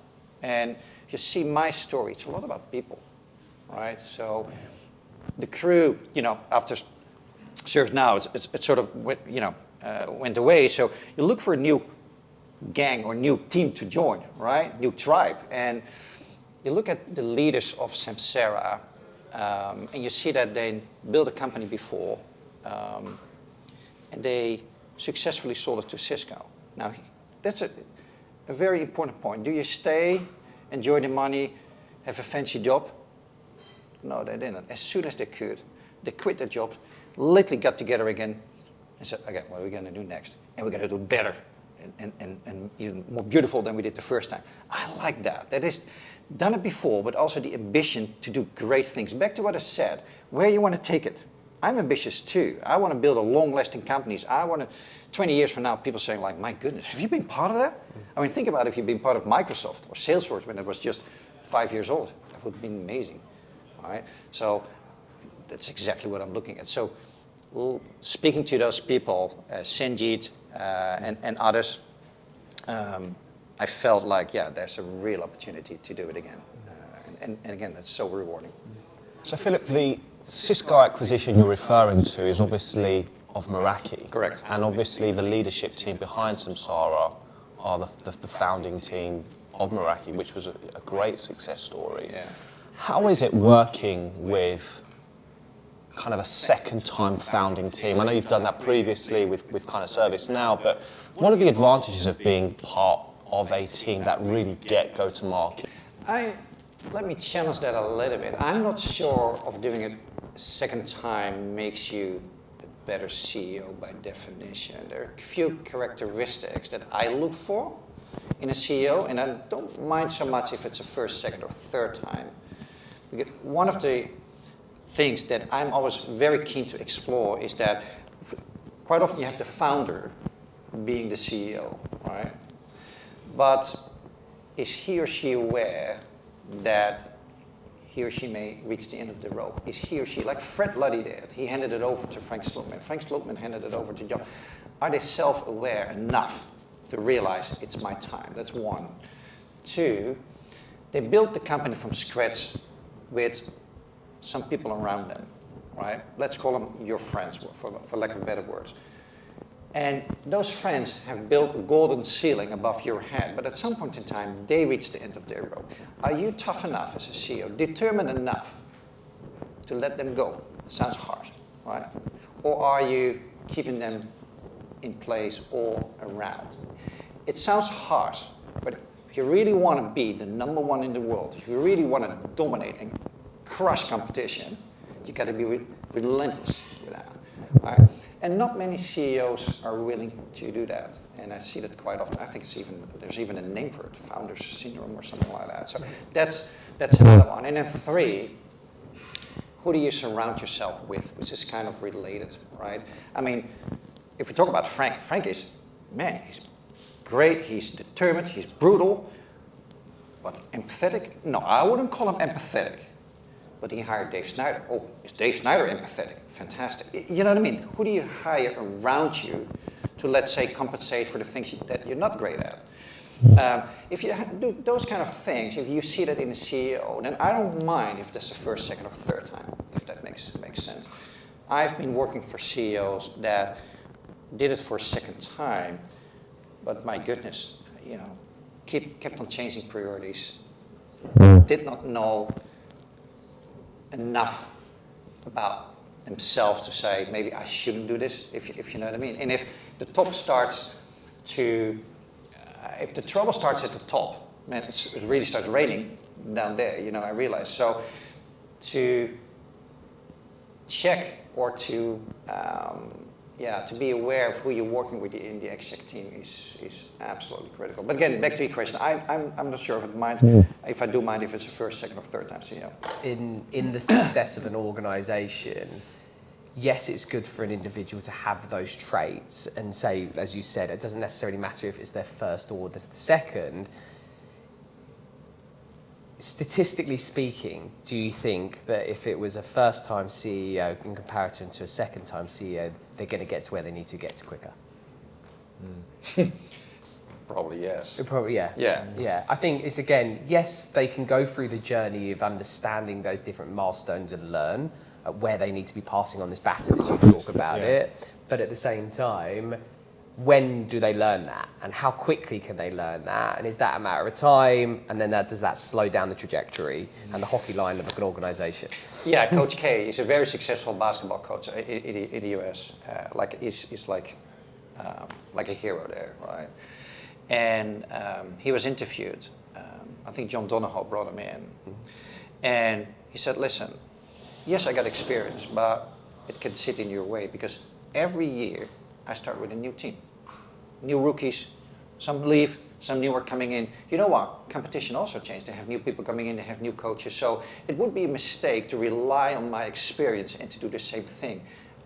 And you see my story, it's a lot about people, right? So the crew, after ServiceNow, it's sort of, went away. So you look for a new gang or new team to join, right? New tribe. And you look at the leaders of Samsara, and you see that they built a company before, and they successfully sold it to Cisco. Now, that's a very important point. Do you stay, enjoy the money, have a fancy job? No, they didn't. As soon as they could, they quit their jobs, literally got together again, and said, okay, what are we going to do next? And we're going to do better and even more beautiful than we did the first time. I like that. That is done it before, but also the ambition to do great things. Back to what I said, where you want to take it. I'm ambitious too. I want to build a long-lasting companies. I want to, 20 years from now, people saying like, my goodness, have you been part of that? I mean, think about if you've been part of Microsoft or Salesforce when it was just 5 years old. That would have been amazing, all right? So that's exactly what I'm looking at. So speaking to those people, Sanjeet and others, I felt like, yeah, there's a real opportunity to do it again. And again, that's so rewarding. So Philip, the Cisco acquisition you're referring to is obviously of Meraki. Correct. And obviously the leadership team behind Samsara are the founding team of Meraki, which was a great success story. Yeah. How is it working with kind of a second-time founding team? I know you've done that previously with kind of ServiceNow, but what are the advantages of being part of a team that really go to market? Let me challenge that a little bit. I'm not sure of doing it a second time makes you a better CEO by definition. There are a few characteristics that I look for in a CEO, and I don't mind so much if it's a first, second, or third time. Because one of the things that I'm always very keen to explore is that quite often you have the founder being the CEO, right? But is he or she aware that he or she may reach the end of the rope? Is he or she, like Fred Luddy did, he handed it over to Frank Slootman. Frank Slootman handed it over to John. Are they self-aware enough to realize it's my time? That's one. Two, they built the company from scratch with some people around them, right? Let's call them your friends, for lack of better words. And those friends have built a golden ceiling above your head, but at some point in time, they reach the end of their rope. Are you tough enough as a CEO, determined enough to let them go? Sounds harsh, right? Or are you keeping them in place all around? It sounds harsh, but if you really want to be the number one in the world, if you really want to dominate and crush competition, you got to be relentless with that, right? And not many CEOs are willing to do that, and I see that quite often. I think there's even a name for it, founder's syndrome or something like that. So that's another one. And then three, who do you surround yourself with, which is kind of related, right? I mean, if we talk about Frank is, man, he's great, he's determined, he's brutal, but empathetic? No, I wouldn't call him empathetic. But he hired Dave Snyder. Oh, is Dave Snyder empathetic? Fantastic. You know what I mean? Who do you hire around you to, let's say, compensate for the things that you're not great at? If you do those kind of things, if you see that in a CEO, then I don't mind if that's the first, second, or third time, if that makes sense. I've been working for CEOs that did it for a second time, but my goodness, kept on changing priorities, did not know enough about themselves to say, maybe I shouldn't do this, if you know what I mean. And if the top starts to, if the trouble starts at the top, man, it really starts raining down there, I realize. So to check or to to be aware of who you're working with in the exec team is absolutely critical. But again, back to your question, I'm not sure if I do mind if it's the first, second, or third time CEO. In the success of an organisation, yes, it's good for an individual to have those traits and say, as you said, it doesn't necessarily matter if it's their first or the second. Statistically speaking, do you think that if it was a first-time CEO in comparison to a second-time CEO, they're going to get to where they need to get to quicker? Probably yes. Probably, yeah. Yeah. I think it's, again, yes, they can go through the journey of understanding those different milestones and learn where they need to be passing on this baton as you talk about it. But at the same time, when do they learn that? And how quickly can they learn that? And is that a matter of time? And then does that slow down the trajectory and the hockey line of an organisation? Yeah, Coach K is a very successful basketball coach in the US. He's like a hero there, right? And he was interviewed. I think John Donahoe brought him in. And he said, listen, yes, I got experience, but it can sit in your way because every year I start with a new team. New rookies, some leave, some new are coming in. You know what? Competition also changed. They have new people coming in, they have new coaches. So it would be a mistake to rely on my experience and to do the same thing.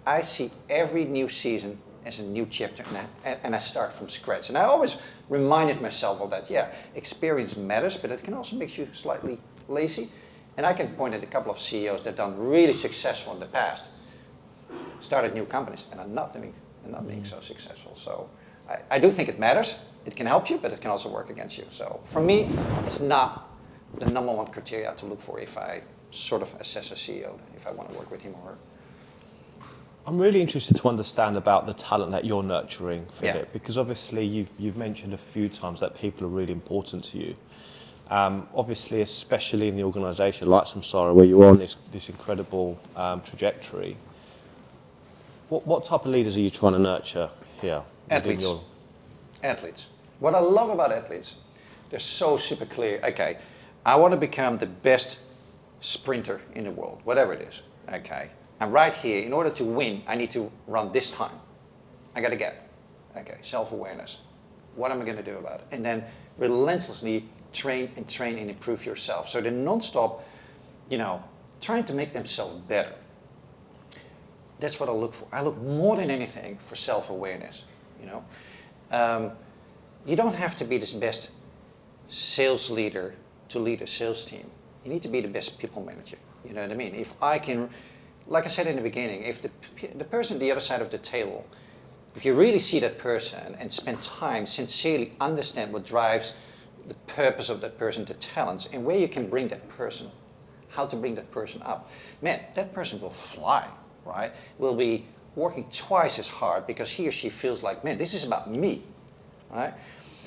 I see every new season as a new chapter and I start from scratch. And I always reminded myself of that. Yeah, experience matters, but it can also make you slightly lazy. And I can point at a couple of CEOs that have done really successful in the past, started new companies and are not being so successful. So I do think it matters. It can help you, but it can also work against you. So for me, it's not the number one criteria to look for if I sort of assess a CEO, if I want to work with him or her. I'm really interested to understand about the talent that you're nurturing, Phillipe, because obviously you've mentioned a few times that people are really important to you. Obviously, especially in the organisation like Samsara, where you're on this incredible trajectory. What type of leaders are you trying to nurture here? Athletes. What I love about athletes, they're so super clear. Okay, I want to become the best sprinter in the world, whatever it is. Okay, and right here, in order to win, I need to run this time. I got to get. Okay, self-awareness. What am I going to do about it? And then relentlessly train and improve yourself. So they're non-stop, trying to make themselves better. That's what I look for. I look more than anything for self-awareness. You don't have to be the best sales leader to lead a sales team. You need to be the best people manager. You know what I mean? If I can, like I said in the beginning, if the person on the other side of the table, if you really see that person and spend time sincerely understand what drives the purpose of that person, the talents, and where you can bring that person, how to bring that person up, man, that person will fly, right? Will be working twice as hard because he or she feels like, man, this is about me, right?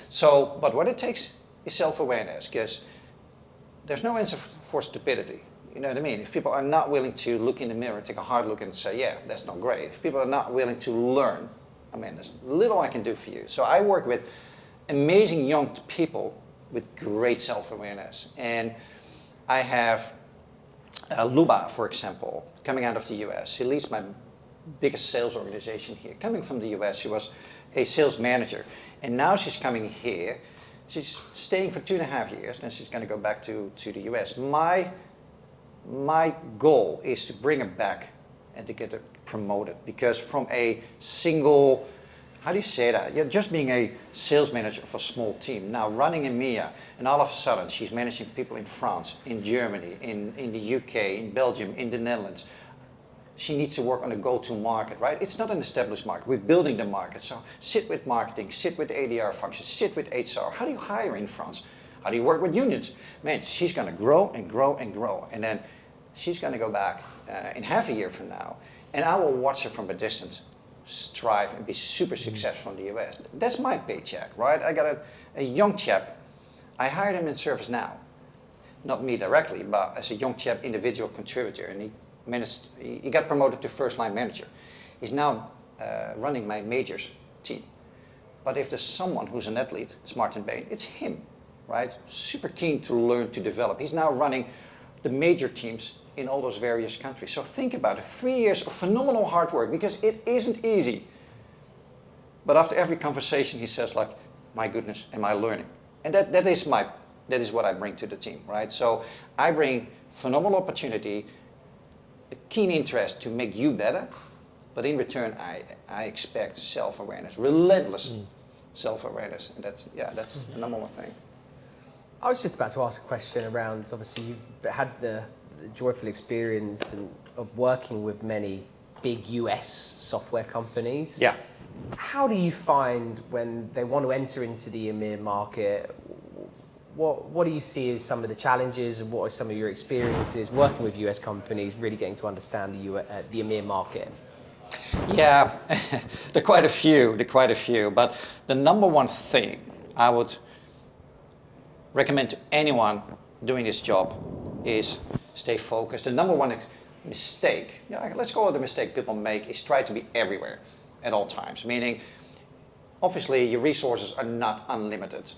So, but what it takes is self-awareness, because there's no answer for stupidity. You know what I mean? If people are not willing to look in the mirror, take a hard look and say, yeah, that's not great. If people are not willing to learn, I mean, there's little I can do for you. So I work with amazing young people with great self-awareness. And I have Luba, for example, coming out of the US. She leads my biggest sales organization here. Coming from the US, she was a sales manager. And now she's coming here. She's staying for 2.5 years, then she's going to go back to the US. My goal is to bring her back and to get her promoted. Because from a single, how do you say that? You're just being a sales manager of a small team. Now running EMEA, and all of a sudden she's managing people in France, in Germany, in the UK, in Belgium, in the Netherlands. She needs to work on a go-to market, right? It's not an established market. We're building the market. So sit with marketing, sit with ADR functions, sit with HR. How do you hire in France? How do you work with unions? Man, she's going to grow and grow and grow. And then she's going to go back in half a year from now. And I will watch her from a distance strive and be super successful in the US. That's my paycheck, right? I got a young chap. I hired him in ServiceNow. Not me directly, but as a young chap, individual contributor. And he got promoted to first line manager. He's now running my majors team. But if there's someone who's an athlete, it's Martin Bain, it's him, right? Super keen to learn, to develop. He's now running the major teams in all those various countries. So think about it, 3 years of phenomenal hard work, because it isn't easy. But after every conversation, he says like, my goodness, am I learning? And that is what I bring to the team, right? So I bring phenomenal opportunity, a keen interest to make you better, but in return, I expect self-awareness, relentless self-awareness. And that's the number one thing. I was just about to ask a question around, obviously you've had the joyful experience of working with many big US software companies. Yeah. How do you find when they want to enter into the EMEA market, what do you see as some of the challenges, and what are some of your experiences working with US companies, really getting to understand the EMEA market? Yeah, there are quite a few, but the number one thing I would recommend to anyone doing this job is stay focused. The number one mistake, let's call it a mistake people make, is try to be everywhere at all times. Meaning, obviously, your resources are not unlimited.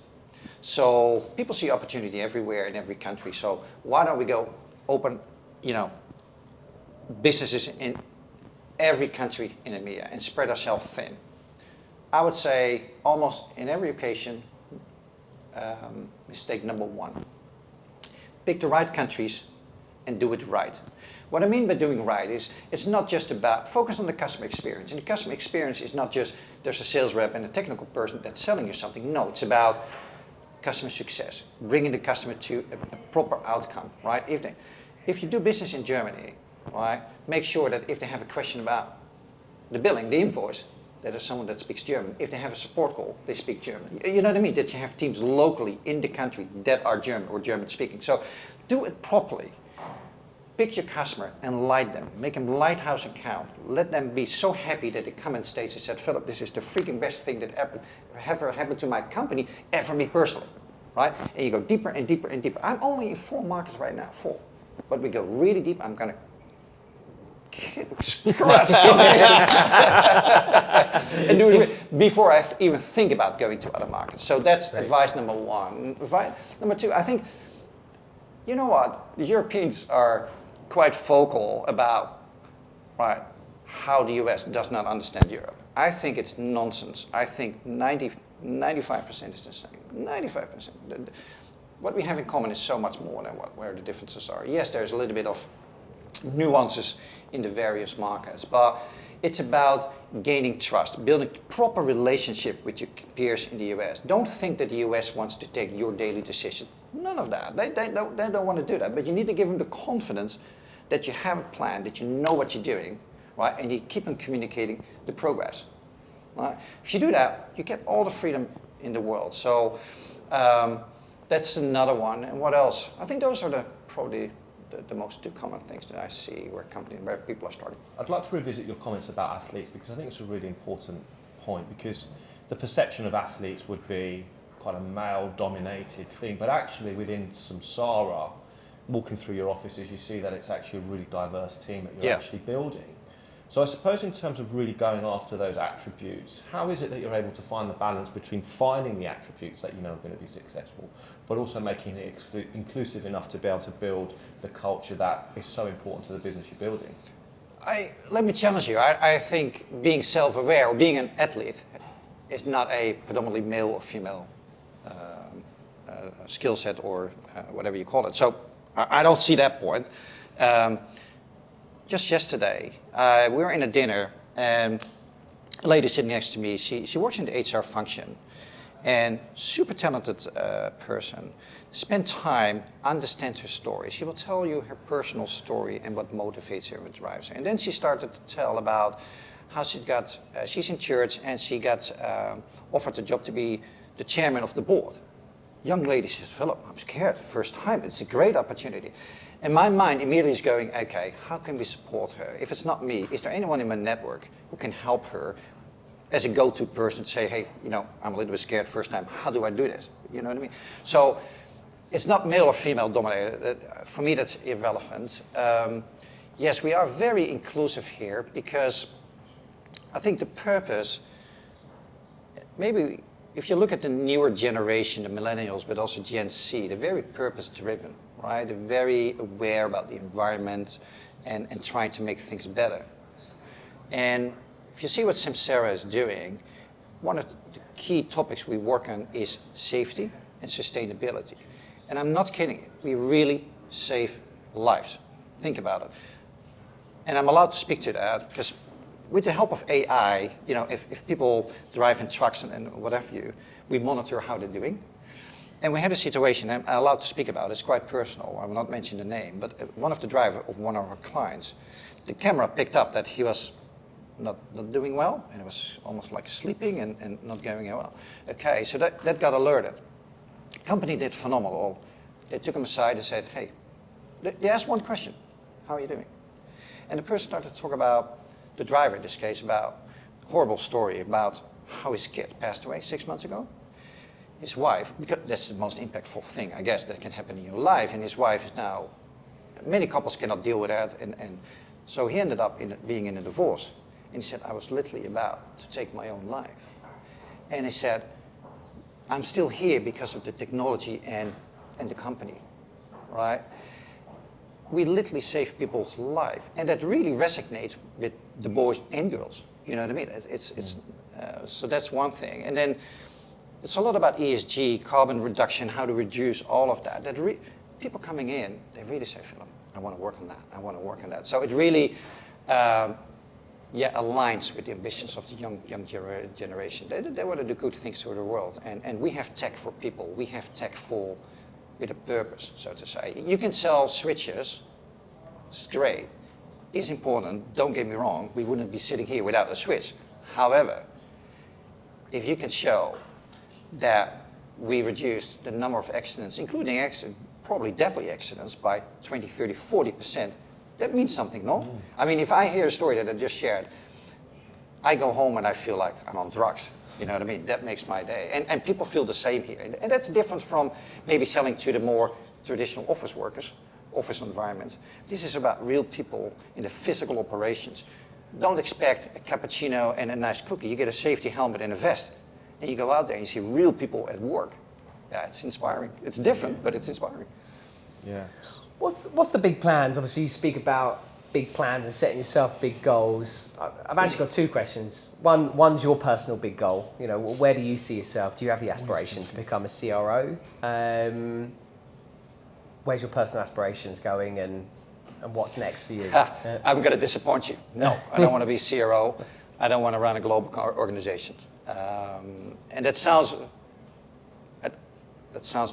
So people see opportunity everywhere in every country. So why don't we go open, businesses in every country in EMEA and spread ourselves thin? I would say almost in every occasion, mistake number one. Pick the right countries and do it right. What I mean by doing right is it's not just about focus on the customer experience. And the customer experience is not just there's a sales rep and a technical person that's selling you something. No, it's about customer success, bringing the customer to a proper outcome, right? If you do business in Germany, right, make sure that if they have a question about the billing, the invoice, that there's someone that speaks German. If they have a support call, they speak German. You know what I mean? That you have teams locally in the country that are German or German speaking. So do it properly. Pick your customer and light them. Make them lighthouse account. Let them be so happy that they come in States and said, Philip, this is the freaking best thing that ever happened to my company and for me personally, right? And you go deeper and deeper and deeper. I'm only in 4 markets right now, 4. But we go really deep. I'm going to crush and do it before I even think about going to other markets. So that's advice number one. Advice number two, I think, you know what? The Europeans are quite vocal about, right, how the US does not understand Europe. I think it's nonsense. I think 95% is the same. 95%. What we have in common is so much more than where the differences are. Yes, there's a little bit of nuances in the various markets, but it's about gaining trust, building proper relationship with your peers in the US. Don't think that the US wants to take your daily decision. None of that. They don't want to do that. But you need to give them the confidence that you have a plan, that you know what you're doing, right? And you keep on communicating the progress. Right? If you do that, you get all the freedom in the world. So that's another one. And what else? I think those are probably the most 2 common things that I see where people are starting. I'd like to revisit your comments about athletes, because I think it's a really important point, because the perception of athletes would be quite a male-dominated thing, but actually within Samsara, walking through your offices, you see that it's actually a really diverse team that you're actually building. So I suppose in terms of really going after those attributes, how is it that you're able to find the balance between finding the attributes that you know are going to be successful, but also making it inclusive enough to be able to build the culture that is so important to the business you're building? Let me challenge you. I think being self-aware or being an athlete is not a predominantly male or female skill set or whatever you call it. So I don't see that point. Just yesterday, we were in a dinner, and a lady sitting next to me, she works in the HR function, and super talented person. Spend time, understand her story. She will tell you her personal story and what motivates her and drives her. And then she started to tell about how she got, she's in church, and she got offered a job to be the chairman of the board. Young lady says, Philip, I'm scared, first time, it's a great opportunity. And my mind immediately is going, okay, how can we support her? If it's not me, is there anyone in my network who can help her as a go-to person to say, hey, I'm a little bit scared first time, how do I do this? You know what I mean? So it's not male or female dominated. For me, that's irrelevant. Yes, we are very inclusive here because I think the purpose, maybe if you look at the newer generation, the millennials, but also Gen Z, they're very purpose-driven. right? They're very aware about the environment and trying to make things better. And if you see what Samsara is doing, one of the key topics we work on is safety and sustainability. And I'm not kidding you, we really save lives. Think about it. And I'm allowed to speak to that because with the help of AI, you know, if people drive in trucks and whatever we monitor how they're doing. And we had a situation, I'm allowed to speak about it, it's quite personal, I will not mention the name, but one of the drivers of one of our clients, the camera picked up that he was not doing well, and it was almost like sleeping and not going well. Okay, so that got alerted. The company did phenomenal. They took him aside and said, hey, they asked one question, how are you doing? And the person started to talk about the driver, in this case, about a horrible story about how his kid passed away 6 months ago. His wife, because that's the most impactful thing, I guess, that can happen in your life, and his wife is now, many couples cannot deal with that, and so he ended up being in a divorce. And he said, I was literally about to take my own life. And he said, I'm still here because of the technology and the company, right? We literally save people's life. And that really resonates with the boys and girls. You know what I mean? So that's one thing. And then it's a lot about ESG, carbon reduction, how to reduce all of that. People coming in, they really say, Philip, I want to work on that. I want to work on that. So it really aligns with the ambitions of the young generation. They want to do good things to the world. And we have tech for people. We have tech with a purpose, so to say. You can sell switches, it's great, it's important, don't get me wrong, we wouldn't be sitting here without a switch. However, if you can show that we reduced the number of accidents, including accidents, probably deadly accidents, by 20, 30, 40%, that means something, no? I mean, if I hear a story that I just shared, I go home and I feel like I'm on drugs. You know what I mean? That makes my day. And people feel the same here. And that's different from maybe selling to the more traditional office workers, office environments. This is about real people in the physical operations. Don't expect a cappuccino and a nice cookie. You get a safety helmet and a vest. And you go out there and you see real people at work. Yeah, it's inspiring. It's different, but it's inspiring. Yeah. What's the big plans? Obviously, you speak about big plans and setting yourself big goals. I've actually got two questions. One's your personal big goal. You know, where do you see yourself? Do you have the aspiration to become a CRO? Where's your personal aspirations going, and what's next for you? I'm going to disappoint you. No, I don't want to be CRO. I don't want to run a global organization. And that sounds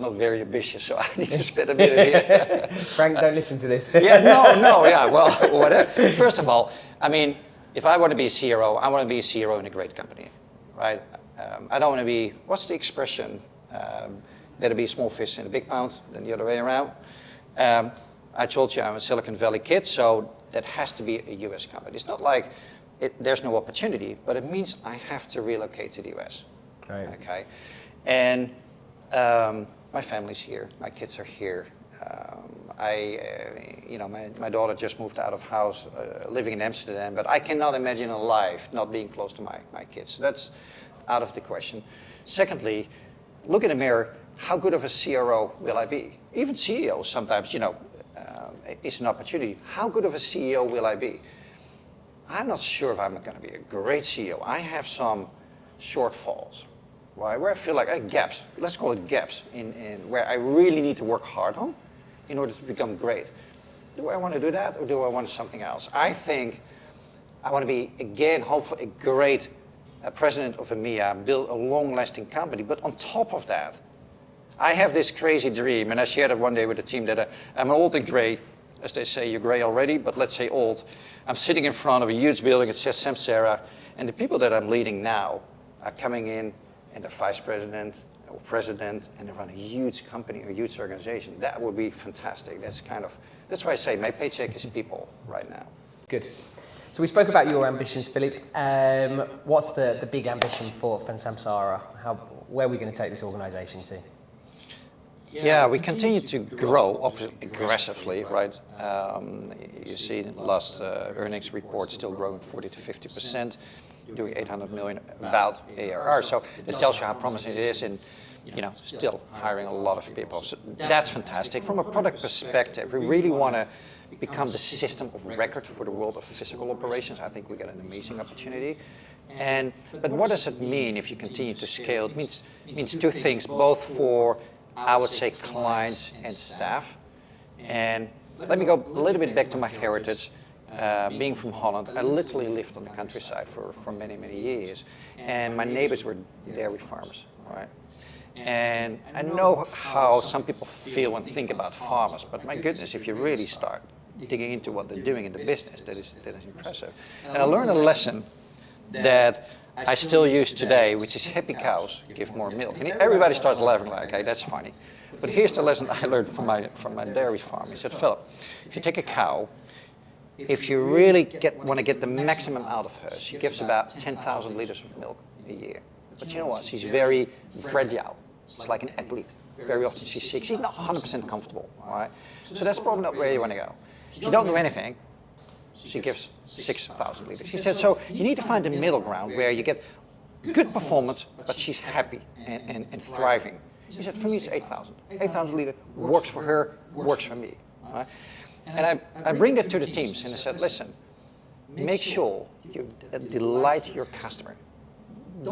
not very ambitious, so I need to spend a minute here. Frank, don't listen to this. Well, whatever. First of all, I mean, if I want to be a CRO, I want to be a CRO in a great company, right? I don't want to be, what's the expression? Better be a small fish in a big pond than the other way around. I told you I'm a Silicon Valley kid, so that has to be a US company. It's not like there's no opportunity, but it means I have to relocate to the US. Right. Okay, and my family's here, my kids are here. My daughter just moved out of house, living in Amsterdam, but I cannot imagine a life not being close to my kids. So that's out of the question. Secondly, look in the mirror, how good of a CRO will I be? Even CEOs sometimes, it's an opportunity. How good of a CEO will I be? I'm not sure if I'm going to be a great CEO. I have some shortfalls. Right, where I feel like gaps, let's call it gaps, in where I really need to work hard on in order to become great. Do I want to do that, or do I want something else? I think I want to be, again, hopefully a great president of EMEA, build a long-lasting company. But on top of that, I have this crazy dream, and I shared it one day with the team, that I'm old and gray. As they say, you're gray already, but let's say old. I'm sitting in front of a huge building, it says Samsara, and the people that I'm leading now are coming in, and they're vice president or president, and they run a huge company or huge organization. That would be fantastic. That's why I say my paycheck is people right now. Good. So we spoke about your ambitions, Phillipe. What's the big ambition for Samsara? Where are we going to take this organization to? Yeah, we continue to grow aggressively, right? You see the last earnings report still growing 40 to 50%. Doing 800 million about ARR. So it tells you how promising it is. And still hiring a lot of people. So that's fantastic. From a product perspective, we really want to become the system of record for the world of physical operations. I think we got an amazing opportunity. But what does it mean if you continue to scale? It means two things, both for, I would say, clients and staff. And let me go a little bit back to my heritage. Being from Holland, I literally lived on the countryside for many, many years. And my neighbors were dairy farmers, right? And I know how some people feel and think about farmers, but my goodness, if you really start digging into what they're doing in the business, that is impressive. And I learned a lesson that I still use today, which is happy cows give more milk. And everybody starts laughing like, okay, that's funny. But here's the lesson I learned from my dairy farm. He said, Philip, if you take a cow, if you really want to get the maximum out of her, she gives about 10,000 liters of milk a year. But you know what? She's very fragile. She's like an athlete. Very often she's sick. She's not 100% comfortable, all right? So that's probably not where you want to go. If you don't do anything, she gives 6,000 liters. He said, so you need to find the middle ground where you get good performance, but she's happy and thriving. He said, for me it's 8,000. 8,000 liters works for her, works for me. All right? And I bring that to the teams and I said, listen, make sure you delight your customer.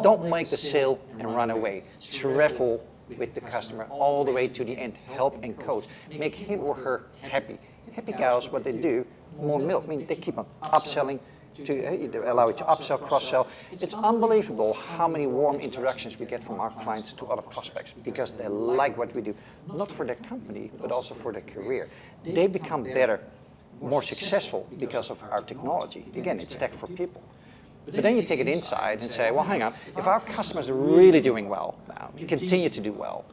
Don't make the sale and run away. Travel with the customer all the way to the end. Help and coach. Make him or her happy. Happy cows, what they do, more milk. I mean, they keep on upselling, to allow you to upsell, cross-sell. It's unbelievable how many warm introductions we get from our clients to other prospects because they like what we do, not for their company, but also for their career. They become better, more successful because of our technology. Again, it's tech for people. But then you take it inside and say, well, hang on, if our customers are really doing well now, we continue to do well,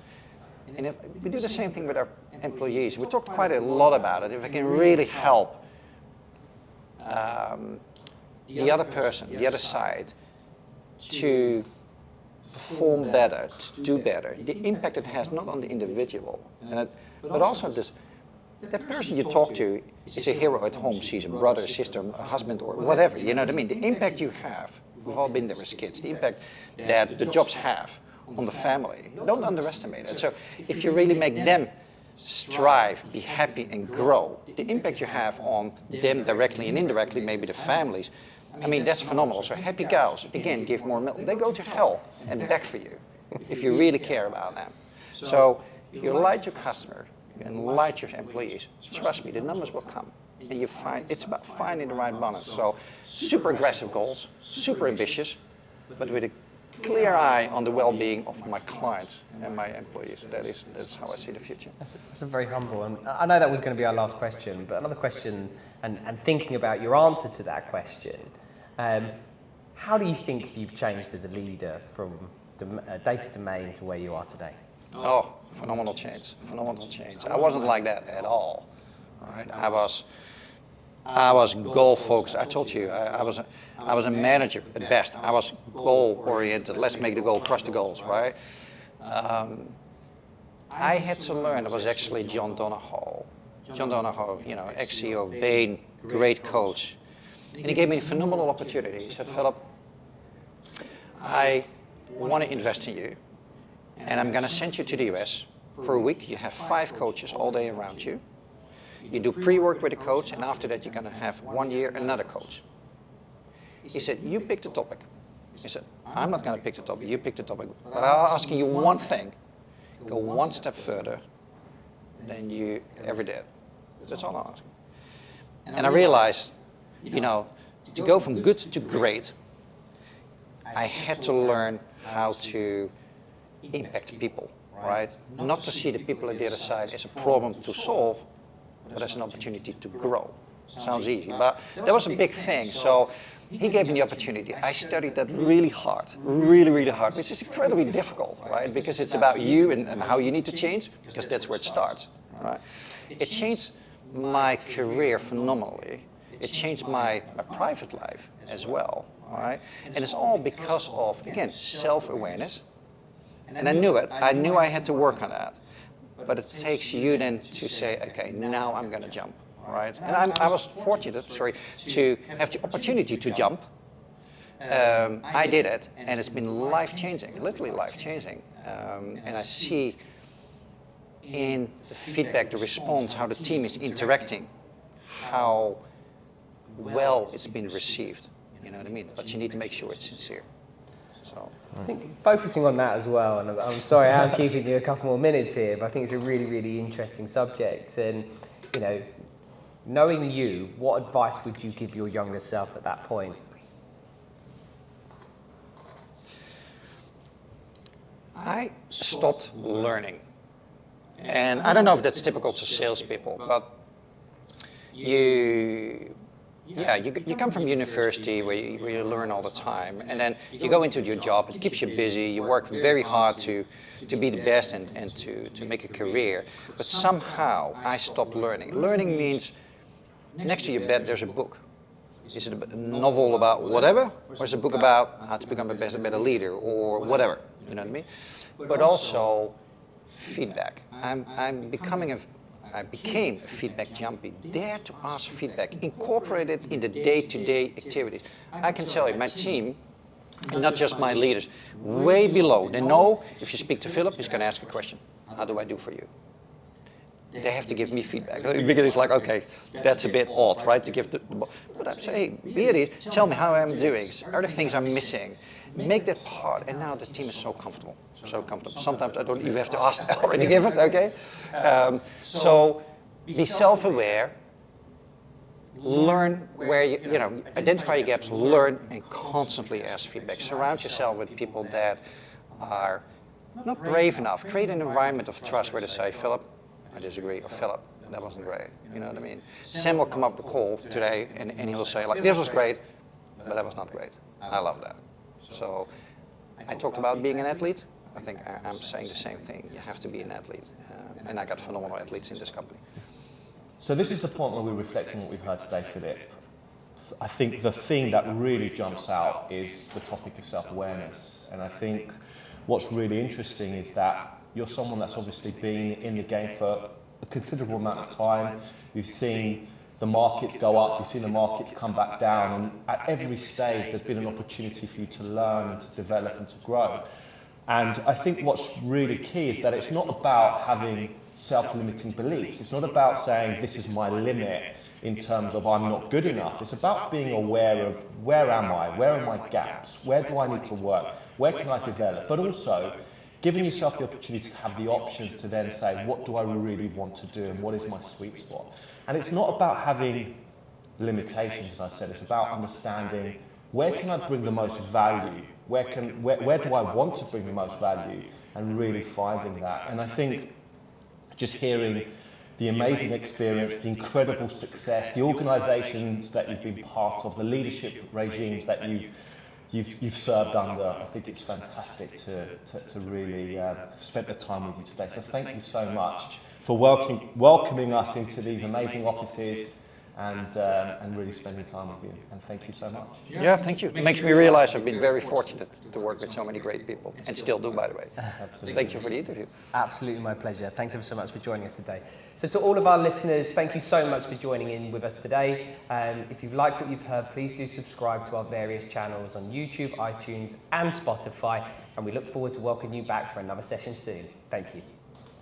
and if we do the same thing with our employees, we talked quite a lot about it, if I can really help the other person, the other side, to perform better, to do better, the impact it has not on the individual, but also the person you talk to is a hero at home. She's a brother, a sister, a husband, or whatever. You know what I mean? The impact you have, we've all been there as kids, the impact that the jobs have on the family, don't underestimate it. So if you really make them strive, be happy, and grow, the impact you have on them directly and indirectly, maybe the families, I mean, that's phenomenal. So happy cows, again, give more milk. They go to hell and back for you if you really care about them. So you delight your customer and delight your employees. Trust me, the numbers will come. And you find it's about finding the right balance. So super aggressive goals, super ambitious, but with a clear eye on the well-being of my clients and my employees. That's how I see the future. That's a very humble, and I know that was going to be our last question, but another question, and thinking about your answer to that question, how do you think you've changed as a leader from data domain to where you are today? Oh, phenomenal change, phenomenal change. I wasn't like that at all. Right? I was goal focused. I told you, I was a manager at best. I was goal oriented. Let's make the goal, crush the goals, right? I had to learn. It was actually John Donahoe. John Donahoe, ex-CEO of Bain, great coach. And he gave me a phenomenal opportunity. He said, Philip, I want to invest in you. And I'm going to send you to the US for a week. You have 5 coaches all day around you. You do pre-work with a coach, and after that you're going to have 1 year another coach. He said, you pick the topic. He said, I'm not going to pick the topic, you pick the topic. But I'm asking you one thing. Go one step further than you ever did. That's all I'm asking. And I realized, to go from good to great, I had to learn how to impact people, right? Not to see the people at the other side as a problem to solve, but as an opportunity to grow. Sounds easy, but that was a big thing. So he gave me the opportunity. I studied that really hard, really hard, which is incredibly difficult, right? Because it's about you and how you need to change, because that's where it starts, right? It changed my career phenomenally. It changed my private life as well, all right? And it's all because of, again, self-awareness. And I knew it. I knew I had to work on that. But it takes you then to say, okay, now I'm going to jump, right? And I was fortunate, to have the opportunity to jump. I did it, and it's been life-changing, literally life-changing. and I see in the feedback, the response, how the team is interacting, how well it's been received. You know what I mean? But you need to make sure it's sincere. So I think focusing on that as well, and I'm sorry I'm keeping you a couple more minutes here, but I think it's a really, really interesting subject. And, you know, knowing you, what advice would you give your younger self at that point? I stopped learning. And I don't know if that's typical to salespeople, but you come from university where you learn all the time, and then you go into your job, it keeps you busy, you work very hard to be the best and to make a career, but somehow I stopped learning. Learning means next to your bed there's a book. Is it a novel about whatever, or is it a book about how to become a better leader, or whatever, you know what I mean? But also feedback. I became a feedback junkie. Dare to ask feedback, incorporate it in the day-to-day activities. I can tell you, my team, not just my leaders, way below, they know if you speak to Philip, he's going to ask a question. How do I do for you? They have to give me feedback. Because it's like, okay, that's a bit odd, right? To give but I say, hey, really, tell me how I'm doing. Are there things I'm missing? Make that part. And now the team is so comfortable. So comfortable. Sometimes I don't even have to ask. I already give it, okay? So be self-aware. Learn where you know, identify your gaps, learn, and constantly ask feedback. Surround yourself with people that are not brave enough. Create an environment of trust where they say, Philip, I disagree, or Philip, that wasn't great. You know what I mean? Sam will come up the call today and he will say, like, this was great, but that was not great. I love that. So I talked about being an athlete. I think I'm saying the same thing. You have to be an athlete. And I got phenomenal athletes in this company. So this is the point where we reflect on what we've heard today, Philip. I think the thing that really jumps out is the topic of self-awareness. And I think what's really interesting is that you're someone that's obviously been in the game for a considerable amount of time. You've seen the markets go up, you've seen the markets come back down, and at every stage there's been an opportunity for you to learn and to develop and to grow. And I think what's really key is that it's not about having self-limiting beliefs. It's not about saying this is my limit in terms of I'm not good enough. It's about being aware of where am I, where are my gaps, where do I need to work, where can I develop, but also giving yourself the opportunity to have the options to then say, what do I really want to do and what is my sweet spot? And it's not about having limitations, as I said, it's about understanding where can I bring the most value, where do I want to bring the most value, and really finding that. And I think just hearing the amazing experience, the incredible success, the organisations that you've been part of, the leadership regimes that you've served under. I think it's fantastic to really have spent the time with you today. So thank you so much for welcoming us into these amazing offices and really spending time with you. And thank you so much. Yeah, thank you. It makes me realize I've been very fortunate to work with so many great people, and still do, by the way. Absolutely. Thank you for the interview. Absolutely my pleasure. Thanks ever so much for joining us today. So to all of our listeners, thank you so much for joining in with us today. If you've liked what you've heard, please do subscribe to our various channels on YouTube, iTunes and Spotify. And we look forward to welcoming you back for another session soon. Thank you.